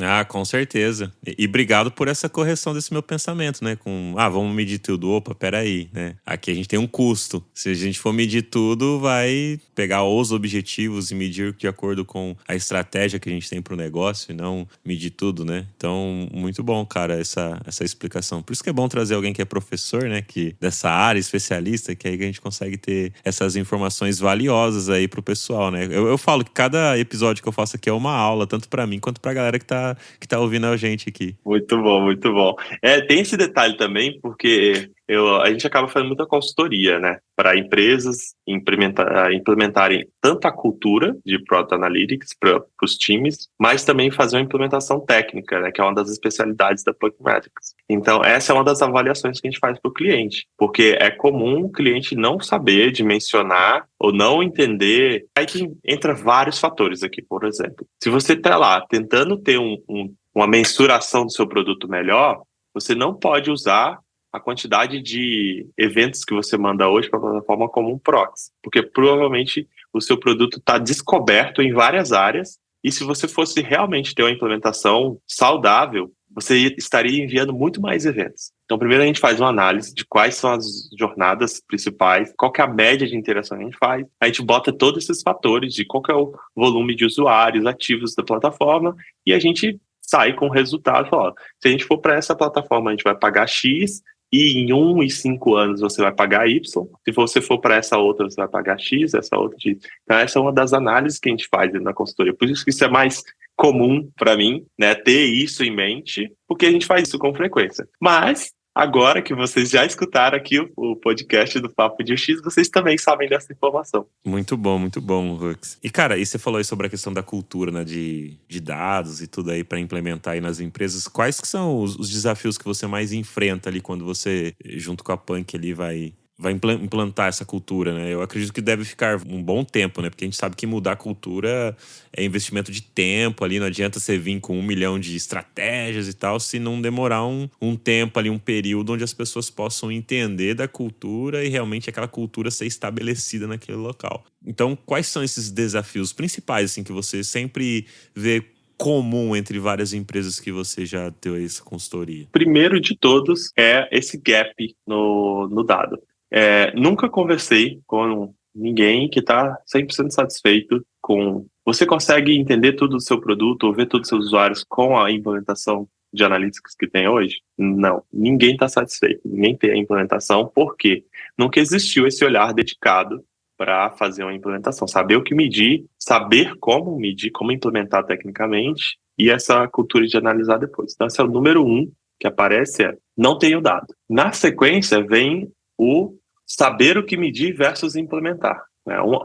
Ah, com certeza. E obrigado por essa correção desse meu pensamento, né? Vamos medir tudo. Opa, peraí, né? Aqui a gente tem um custo. Se a gente for medir tudo, vai pegar os objetivos e medir de acordo com a estratégia que a gente tem pro negócio e não medir tudo, né? Então, muito bom, cara, essa explicação. Por isso que é bom trazer alguém que é professor, né? Que dessa área, especialista, que aí a gente consegue ter essas informações valiosas aí pro pessoal, né? Eu falo que cada episódio que eu faço aqui é uma aula, tanto pra mim quanto pra galera que tá ouvindo a gente aqui. Muito bom, muito bom. Tem esse detalhe também, porque a gente acaba fazendo muita consultoria, né? Para empresas implementarem tanto a cultura de Product Analytics para os times, mas também fazer uma implementação técnica, né? Que é uma das especialidades da Plugmatics. Então, essa é uma das avaliações que a gente faz para o cliente, porque é comum o cliente não saber dimensionar ou não entender. Aí que entra vários fatores aqui, por exemplo. Se você está lá tentando ter uma mensuração do seu produto melhor, você não pode usar a quantidade de eventos que você manda hoje para a plataforma como um proxy, porque provavelmente o seu produto está descoberto em várias áreas, e se você fosse realmente ter uma implementação saudável, você estaria enviando muito mais eventos. Então, primeiro a gente faz uma análise de quais são as jornadas principais, qual que é a média de interação que a gente faz, a gente bota todos esses fatores de qual que é o volume de usuários ativos da plataforma, e a gente sai com o resultado, fala, se a gente for para essa plataforma, a gente vai pagar X, e em 1 e 5 anos você vai pagar Y. Se você for para essa outra, você vai pagar X, essa outra X. Então, essa é uma das análises que a gente faz dentro da consultoria. Por isso que isso é mais comum para mim, né, ter isso em mente, porque a gente faz isso com frequência. Mas, agora que vocês já escutaram aqui o podcast do Papo de UX, vocês também sabem dessa informação. Muito bom, Hux. E, cara, você falou aí sobre a questão da cultura, né, de dados e tudo aí para implementar aí nas empresas. Quais que são os desafios que você mais enfrenta ali quando você, junto com a Punk ali, vai implantar essa cultura, né? Eu acredito que deve ficar um bom tempo, né? Porque a gente sabe que mudar a cultura é investimento de tempo ali. Não adianta você vir com 1 milhão de estratégias e tal, se não demorar um tempo ali, um período onde as pessoas possam entender da cultura e realmente aquela cultura ser estabelecida naquele local. Então, quais são esses desafios principais, assim, que você sempre vê comum entre várias empresas que você já deu essa consultoria? Primeiro de todos é esse gap no dado. Nunca conversei com ninguém que está 100% satisfeito com... Você consegue entender tudo do seu produto ou ver todos os seus usuários com a implementação de analytics que tem hoje? Não, ninguém está satisfeito, ninguém tem a implementação, porque nunca existiu esse olhar dedicado para fazer uma implementação, saber o que medir, saber como medir, como implementar tecnicamente e essa cultura de analisar depois. Então, esse é o número 1 que aparece, não tenho dado. Na sequência, vem o saber o que medir versus implementar.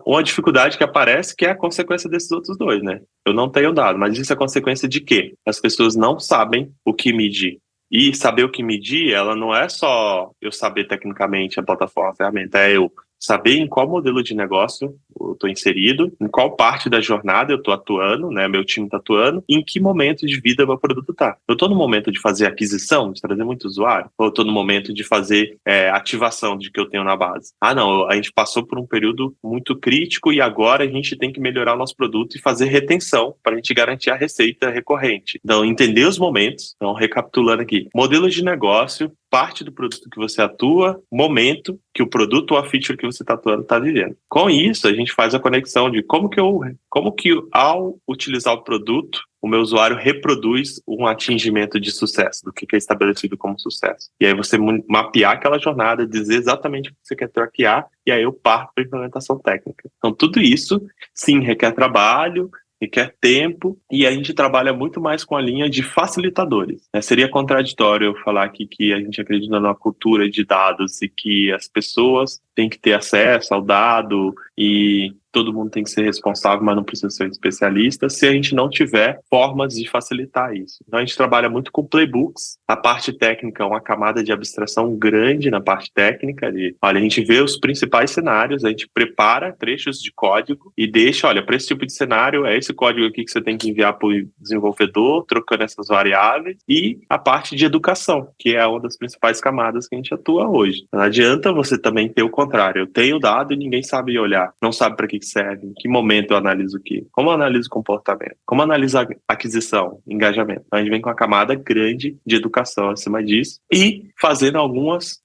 Uma dificuldade que aparece que é a consequência desses outros dois, né? Eu não tenho dado, mas isso é consequência de quê? As pessoas não sabem o que medir. E saber o que medir, ela não é só eu saber tecnicamente a plataforma, a ferramenta, é eu saber em qual modelo de negócio eu estou inserido, em qual parte da jornada eu estou atuando, né, meu time está atuando, e em que momento de vida meu produto está. Eu estou no momento de fazer aquisição, de trazer muito usuário, ou eu estou no momento de fazer ativação de que eu tenho na base? Ah, não, a gente passou por um período muito crítico e agora a gente tem que melhorar o nosso produto e fazer retenção para a gente garantir a receita recorrente. Então, entender os momentos, então recapitulando aqui, modelos de negócio, parte do produto que você atua, momento que o produto ou a feature que você está atuando está vivendo. Com isso, a gente faz a conexão de como que ao utilizar o produto, o meu usuário reproduz um atingimento de sucesso, do que é estabelecido como sucesso. E aí você mapear aquela jornada, dizer exatamente o que você quer traquear, e aí eu parto para a implementação técnica. Então, tudo isso, sim, requer trabalho, requer tempo, e a gente trabalha muito mais com a linha de facilitadores. Seria contraditório eu falar aqui que a gente acredita numa cultura de dados e que as pessoas têm que ter acesso ao dado e todo mundo tem que ser responsável, mas não precisa ser um especialista, se a gente não tiver formas de facilitar isso. Então a gente trabalha muito com playbooks. A parte técnica é uma camada de abstração grande na parte técnica. A gente vê os principais cenários, a gente prepara trechos de código e deixa, olha, para esse tipo de cenário, é esse código aqui que você tem que enviar para o desenvolvedor, trocando essas variáveis, e a parte de educação, que é uma das principais camadas que a gente atua hoje. Não adianta você também ter o contrário. Eu tenho dado e ninguém sabe olhar, não sabe para que serve, em que momento eu analiso o quê, como eu analiso o comportamento, como eu analiso a aquisição, engajamento. Então, a gente vem com uma camada grande de educação acima disso e fazendo algumas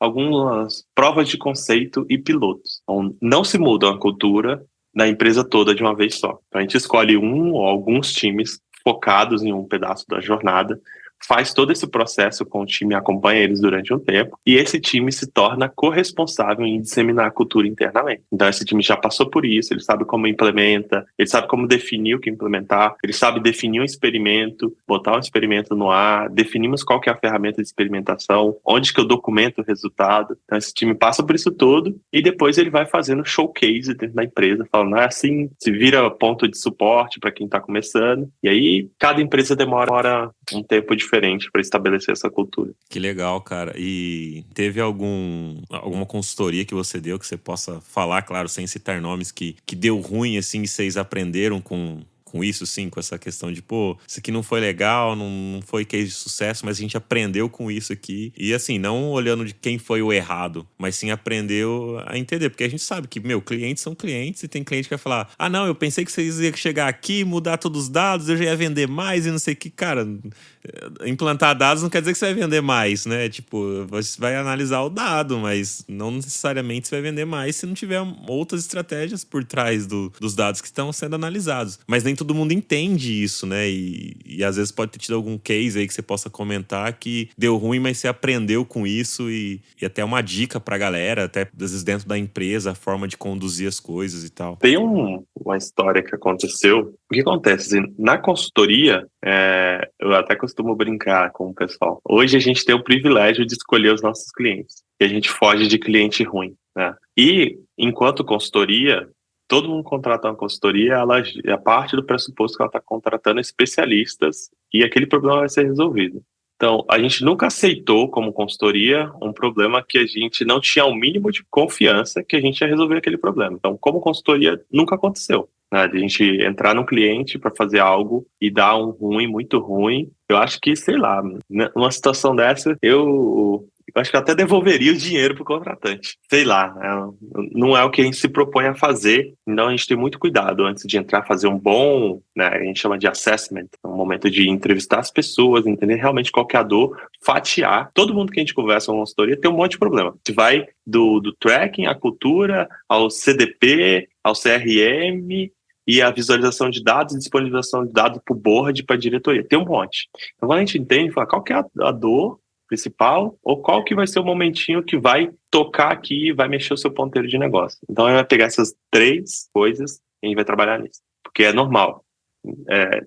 provas de conceito e pilotos. Então, não se muda a cultura da empresa toda de uma vez só. Então, a gente escolhe um ou alguns times focados em um pedaço da jornada, faz todo esse processo com o time, acompanha eles durante um tempo, e esse time se torna corresponsável em disseminar a cultura internamente. Então esse time já passou por isso, ele sabe como implementa, ele sabe como definir o que implementar, ele sabe definir um experimento, botar um experimento no ar, definimos qual que é a ferramenta de experimentação, onde que eu documento o resultado. Então esse time passa por isso tudo, e depois ele vai fazendo showcase dentro da empresa, falando, assim, se vira ponto de suporte para quem está começando, e aí cada empresa demora um tempo diferente para estabelecer essa cultura. Que legal, cara. E teve alguma consultoria que você deu que você possa falar, claro, sem citar nomes, que deu ruim, assim, e vocês aprenderam com isso, sim, com essa questão de, isso aqui não foi legal, não foi case de sucesso, mas a gente aprendeu com isso aqui. E assim, não olhando de quem foi o errado, mas sim aprendeu a entender. Porque a gente sabe que, clientes são clientes e tem cliente que vai falar, não, eu pensei que vocês iam chegar aqui, mudar todos os dados, eu já ia vender mais e não sei o que. Cara, implantar dados não quer dizer que você vai vender mais, né? Tipo, você vai analisar o dado, mas não necessariamente você vai vender mais se não tiver outras estratégias por trás dos dados que estão sendo analisados. Mas nem todo mundo entende isso, né? E às vezes pode ter tido algum case aí que você possa comentar que deu ruim, mas você aprendeu com isso e até uma dica pra galera, até às vezes dentro da empresa, a forma de conduzir as coisas e tal. Tem uma história que aconteceu. O que acontece? Na consultoria, eu até costumo brincar com o pessoal. Hoje a gente tem o privilégio de escolher os nossos clientes. E a gente foge de cliente ruim, né? E, enquanto consultoria, todo mundo contrata uma consultoria, ela é parte do pressuposto que ela está contratando especialistas e aquele problema vai ser resolvido. Então, a gente nunca aceitou como consultoria um problema que a gente não tinha o mínimo de confiança que a gente ia resolver aquele problema. Então, como consultoria, nunca aconteceu, né? De a gente entrar no cliente para fazer algo e dar um ruim, muito ruim. Eu acho que, sei lá, numa situação dessa, eu acho que eu até devolveria o dinheiro pro contratante. Sei lá, não é o que a gente se propõe a fazer, então a gente tem muito cuidado antes de entrar, fazer um bom, né, a gente chama de assessment, um momento de entrevistar as pessoas, entender realmente qual que é a dor, fatiar. Todo mundo que a gente conversa com a consultoria tem um monte de problema. A gente vai do tracking, à cultura, ao CDP, ao CRM, e a visualização de dados e disponibilização de dados para o board, para a diretoria. Tem um monte. Então, quando a gente entende, fala qual que é a dor principal ou qual que vai ser o momentinho que vai tocar aqui e vai mexer o seu ponteiro de negócio. Então, a gente vai pegar essas 3 coisas e a gente vai trabalhar nisso. Porque é normal.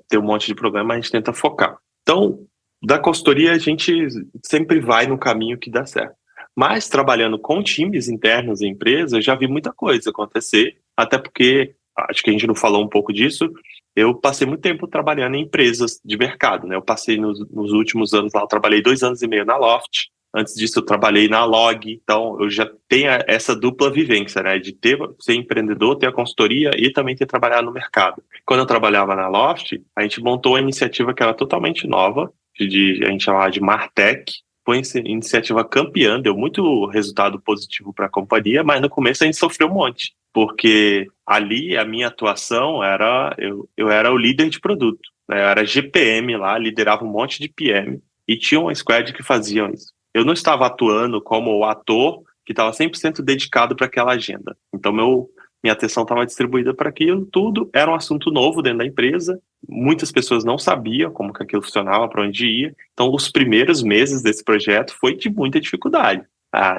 Ter um monte de problema, a gente tenta focar. Então, da consultoria, a gente sempre vai no caminho que dá certo. Mas, trabalhando com times internos em empresa, eu já vi muita coisa acontecer, até porque acho que a gente não falou um pouco disso. Eu passei muito tempo trabalhando em empresas de mercado, né? Eu passei nos últimos anos lá, eu trabalhei 2 anos e meio na Loft. Antes disso, eu trabalhei na Log. Então, eu já tenho essa dupla vivência, né? De ser empreendedor, ter a consultoria e também ter trabalhado no mercado. Quando eu trabalhava na Loft, a gente montou uma iniciativa que era totalmente nova, a gente chamava de Martech. Foi uma iniciativa campeã, deu muito resultado positivo para a companhia, mas no começo a gente sofreu um monte. Porque ali a minha atuação era, eu era o líder de produto, né? Eu era GPM lá, liderava um monte de PM e tinha uma squad que faziam isso. Eu não estava atuando como o ator que estava 100% dedicado para aquela agenda. Então minha atenção estava distribuída para aquilo, tudo era um assunto novo dentro da empresa, muitas pessoas não sabiam como que aquilo funcionava, para onde ia. Então os primeiros meses desse projeto foi de muita dificuldade.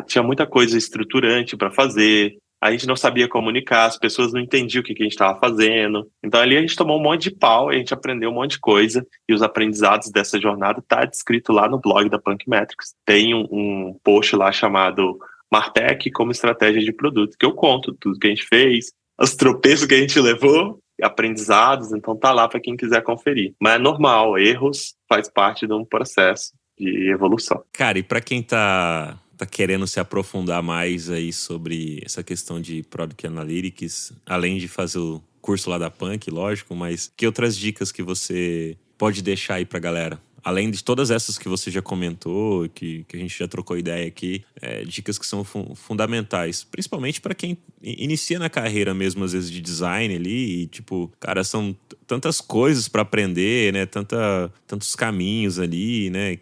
Tinha muita coisa estruturante para fazer, a gente não sabia comunicar, as pessoas não entendiam o que a gente estava fazendo. Então ali a gente tomou um monte de pau, e a gente aprendeu um monte de coisa, e os aprendizados dessa jornada tá descrito lá no blog da Punk Metrics. Tem um post lá chamado Martech como estratégia de produto, que eu conto tudo que a gente fez, os tropeços que a gente levou, aprendizados, então tá lá para quem quiser conferir. Mas é normal, erros faz parte de um processo de evolução. Cara, e para quem tá querendo se aprofundar mais aí sobre essa questão de Product Analytics, além de fazer o curso lá da Punk, lógico, mas que outras dicas que você pode deixar aí pra galera? além de todas essas que você já comentou, que a gente já trocou ideia aqui, dicas que são fundamentais, principalmente para quem inicia na carreira mesmo, às vezes, de design ali, e tipo, cara, são tantas coisas para aprender, né, tantos caminhos ali, né,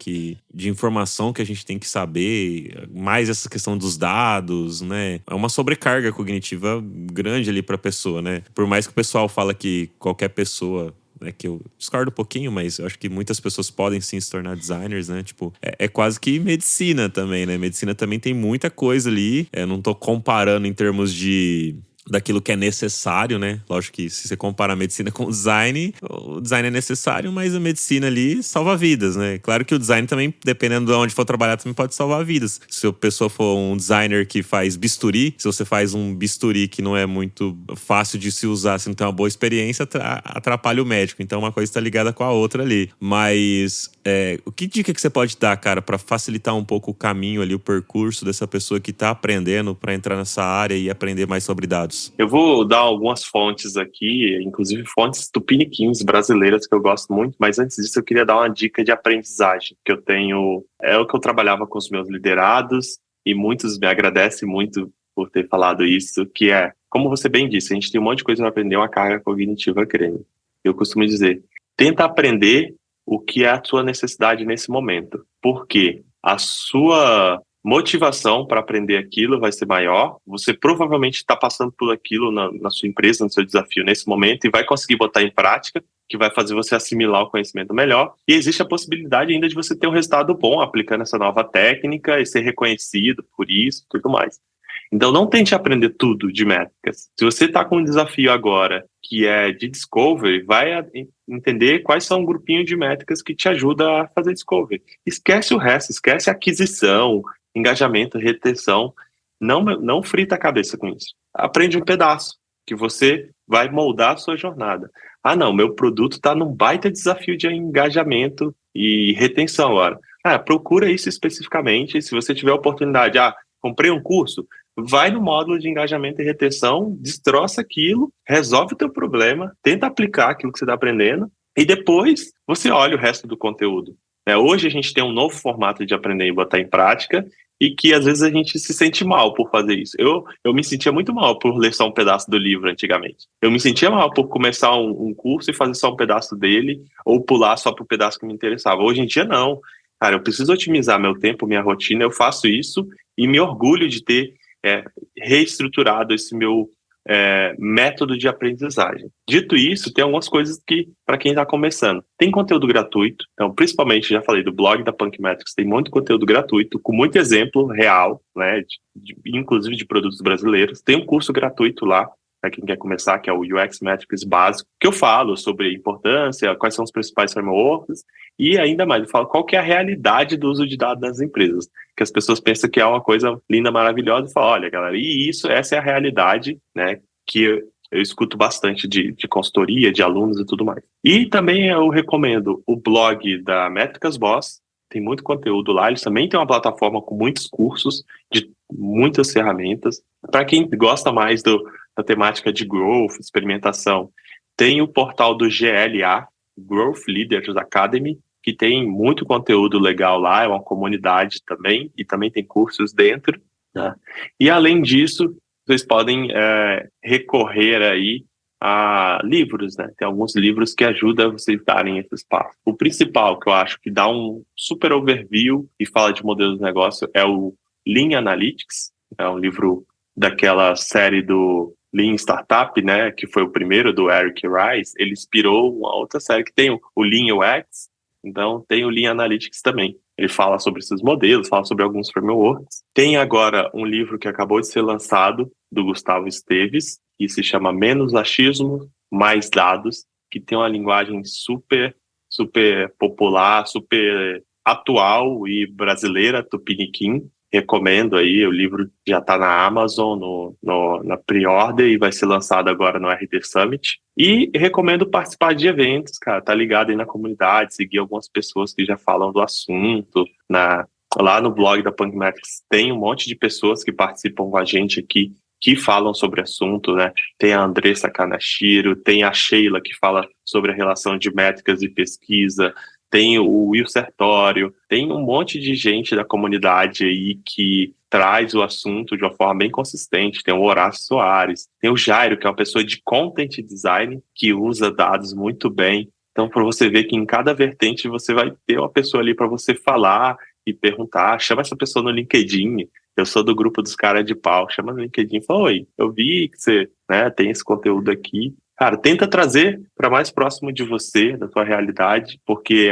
de informação que a gente tem que saber, mais essa questão dos dados, né, é uma sobrecarga cognitiva grande ali para a pessoa, né, por mais que o pessoal fala que qualquer pessoa, que eu discordo um pouquinho, mas eu acho que muitas pessoas podem sim se tornar designers, né? Tipo, é quase que medicina também, né? Medicina também tem muita coisa ali. Não tô comparando em termos daquilo que é necessário, né? Lógico que se você compara a medicina com o design é necessário, mas a medicina ali salva vidas, né? Claro que o design também, dependendo de onde for trabalhar, também pode salvar vidas. Se a pessoa for um designer que faz bisturi, se você faz um bisturi que não é muito fácil de se usar, se não tem uma boa experiência, atrapalha o médico. Então uma coisa está ligada com a outra ali. Mas o que dica que você pode dar, cara, para facilitar um pouco o caminho ali, o percurso dessa pessoa que está aprendendo para entrar nessa área e aprender mais sobre dados? Eu vou dar algumas fontes aqui, inclusive fontes tupiniquins brasileiras que eu gosto muito, mas antes disso eu queria dar uma dica de aprendizagem que eu tenho, é o que eu trabalhava com os meus liderados e muitos me agradecem muito por ter falado isso, que é, como você bem disse, a gente tem um monte de coisa para aprender, uma carga cognitiva grande. Eu costumo dizer, tenta aprender o que é a sua necessidade nesse momento, porque a sua motivação para aprender aquilo vai ser maior, você provavelmente está passando por aquilo na sua empresa, no seu desafio nesse momento, e vai conseguir botar em prática, que vai fazer você assimilar o conhecimento melhor, e existe a possibilidade ainda de você ter um resultado bom aplicando essa nova técnica e ser reconhecido por isso e tudo mais. Então não tente aprender tudo de métricas. Se você está com um desafio agora que é de discovery, vai entender quais são o grupinho de métricas que te ajuda a fazer discovery. Esquece o resto, esquece aquisição, engajamento, retenção. Não frita a cabeça com isso. Aprende um pedaço, que você vai moldar a sua jornada. Ah, não, meu produto está num baita desafio de engajamento e retenção agora. Procura isso especificamente. Se você tiver a oportunidade, comprei um curso, vai no módulo de engajamento e retenção, destroça aquilo, resolve o teu problema, tenta aplicar aquilo que você está aprendendo e depois você olha o resto do conteúdo. Hoje a gente tem um novo formato de aprender e botar em prática e que às vezes a gente se sente mal por fazer isso. Eu me sentia muito mal por ler só um pedaço do livro antigamente. Eu me sentia mal por começar um curso e fazer só um pedaço dele ou pular só para o pedaço que me interessava. Hoje em dia não. Cara, eu preciso otimizar meu tempo, minha rotina, eu faço isso e me orgulho de ter reestruturado esse meu método de aprendizagem. Dito isso, tem algumas coisas que, para quem está começando, tem conteúdo gratuito, então principalmente, já falei, do blog da Punk Metrics, tem muito conteúdo gratuito, com muito exemplo real, né, inclusive de produtos brasileiros. Tem um curso gratuito lá, para quem quer começar, que é o UX Metrics básico, que eu falo sobre a importância, quais são os principais frameworks, e ainda mais, eu falo qual que é a realidade do uso de dados nas empresas. Que as pessoas pensam que é uma coisa linda, maravilhosa, e falam, olha, galera, essa é a realidade, né, que eu escuto bastante de consultoria, de alunos e tudo mais. E também eu recomendo o blog da Métricas Boss, tem muito conteúdo lá, eles também têm uma plataforma com muitos cursos, de muitas ferramentas. Para quem gosta mais da temática de growth, experimentação, tem o portal do GLA, Growth Leaders Academy, que tem muito conteúdo legal lá, é uma comunidade também, e também tem cursos dentro, né? E além disso, vocês podem recorrer aí a livros, né? Tem alguns livros que ajudam vocês a darem esse espaço. O principal, que eu acho que dá um super overview e fala de modelos de negócio, é o Lean Analytics, é um livro daquela série do Lean Startup, né, que foi o primeiro do Eric Rice. Ele inspirou uma outra série que tem o Lean UX, então tem o Lean Analytics também. Ele fala sobre esses modelos, fala sobre alguns frameworks. Tem agora um livro que acabou de ser lançado, do Gustavo Esteves, que se chama Menos Achismo, Mais Dados, que tem uma linguagem super, super popular, super atual e brasileira, tupiniquim. Recomendo aí, o livro já está na Amazon, na pre-order, e vai ser lançado agora no RD Summit. E recomendo participar de eventos, cara, tá ligado aí na comunidade, seguir algumas pessoas que já falam do assunto. Lá no blog da Punk Metrics tem um monte de pessoas que participam com a gente aqui, que falam sobre o assunto, né? Tem a Andressa Kanashiro, tem a Sheila, que fala sobre a relação de métricas e pesquisa, tem o Will Sertório, tem um monte de gente da comunidade aí que traz o assunto de uma forma bem consistente. Tem o Horácio Soares, tem o Jairo, que é uma pessoa de content design, que usa dados muito bem. Então, para você ver que em cada vertente você vai ter uma pessoa ali para você falar e perguntar. Chama essa pessoa no LinkedIn. Eu sou do grupo dos caras de pau. Chama no LinkedIn e fala: oi, eu vi que você, né, tem esse conteúdo aqui. Cara, tenta trazer para mais próximo de você, da tua realidade, porque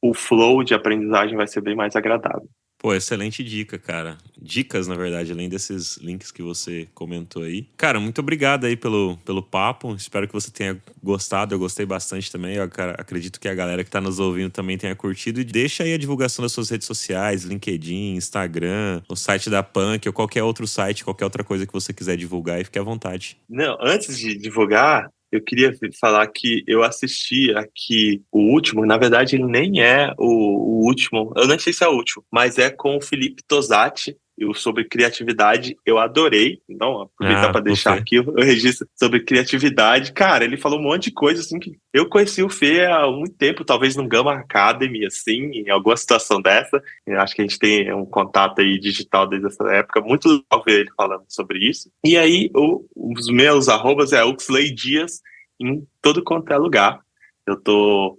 o flow de aprendizagem vai ser bem mais agradável. Pô, excelente dica, cara. Dicas, na verdade, além desses links que você comentou aí. Cara, muito obrigado aí pelo papo. Espero que você tenha gostado. Eu gostei bastante também. Eu acredito que a galera que tá nos ouvindo também tenha curtido. E deixa aí a divulgação das suas redes sociais, LinkedIn, Instagram, o site da Punk ou qualquer outro site, qualquer outra coisa que você quiser divulgar, e fique à vontade. Não, antes de divulgar, eu queria falar que eu assisti aqui o último, na verdade ele nem é o último, eu nem sei se é o último, mas é com o Felipe Tosatti, sobre criatividade. Eu adorei, então aproveitar para deixar aqui o registro sobre criatividade. Cara, ele falou um monte de coisa assim que eu conheci o Fê há muito tempo, talvez no Gama Academy, assim, em alguma situação dessa. Eu acho que a gente tem um contato aí digital desde essa época, muito legal ver ele falando sobre isso. E aí, os meus arrobas é Uxley Dias em todo quanto é lugar. Eu tô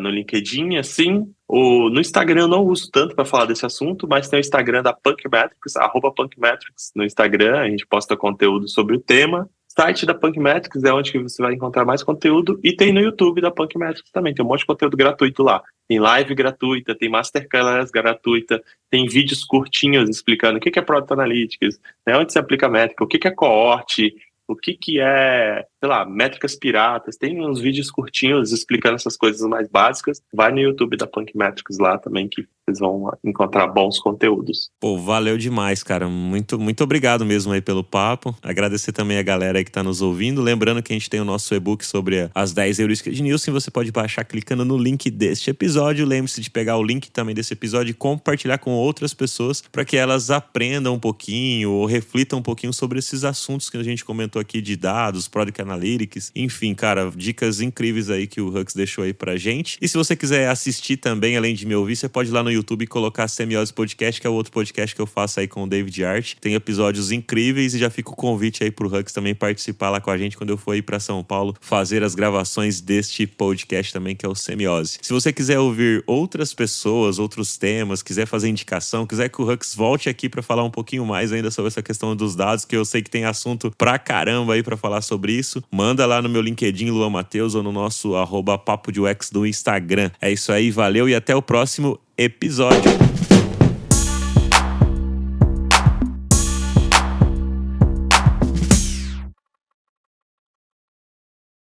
no LinkedIn, assim. No Instagram eu não uso tanto para falar desse assunto, mas tem o Instagram da Punkmetrics, @Punkmetrics no Instagram, a gente posta conteúdo sobre o tema. O site da Punkmetrics é onde que você vai encontrar mais conteúdo, e tem no YouTube da Punkmetrics também, tem um monte de conteúdo gratuito lá. Tem live gratuita, tem masterclass gratuita, tem vídeos curtinhos explicando o que é Product Analytics, né, onde se aplica a métrica, o que é cohort, o que é, sei lá, métricas piratas. Tem uns vídeos curtinhos explicando essas coisas mais básicas. Vai no YouTube da Punkmetrics lá também, que vocês vão encontrar bons conteúdos. Pô, valeu demais, cara. Muito, muito obrigado mesmo aí pelo papo. Agradecer também a galera aí que tá nos ouvindo. Lembrando que a gente tem o nosso e-book sobre as 10 heurísticas de Nielsen. Você pode baixar clicando no link deste episódio. Lembre-se de pegar o link também desse episódio e compartilhar com outras pessoas para que elas aprendam um pouquinho ou reflitam um pouquinho sobre esses assuntos que a gente comentou aqui de dados, Product Analytics. Enfim, cara, dicas incríveis aí que o Hux deixou aí pra gente. E se você quiser assistir também, além de me ouvir, você pode ir lá no YouTube e colocar Semiose Podcast, que é o outro podcast que eu faço aí com o David Art. Tem episódios incríveis e já fica o convite aí pro Hux também participar lá com a gente quando eu for ir pra São Paulo fazer as gravações deste podcast também, que é o Semiose. Se você quiser ouvir outras pessoas, outros temas, quiser fazer indicação, quiser que o Hux volte aqui pra falar um pouquinho mais ainda sobre essa questão dos dados, que eu sei que tem assunto pra caramba aí pra falar sobre isso, manda lá no meu LinkedIn, Luan Matheus, ou no nosso @Papo de UX do Instagram. É isso aí, valeu e até o próximo episódio.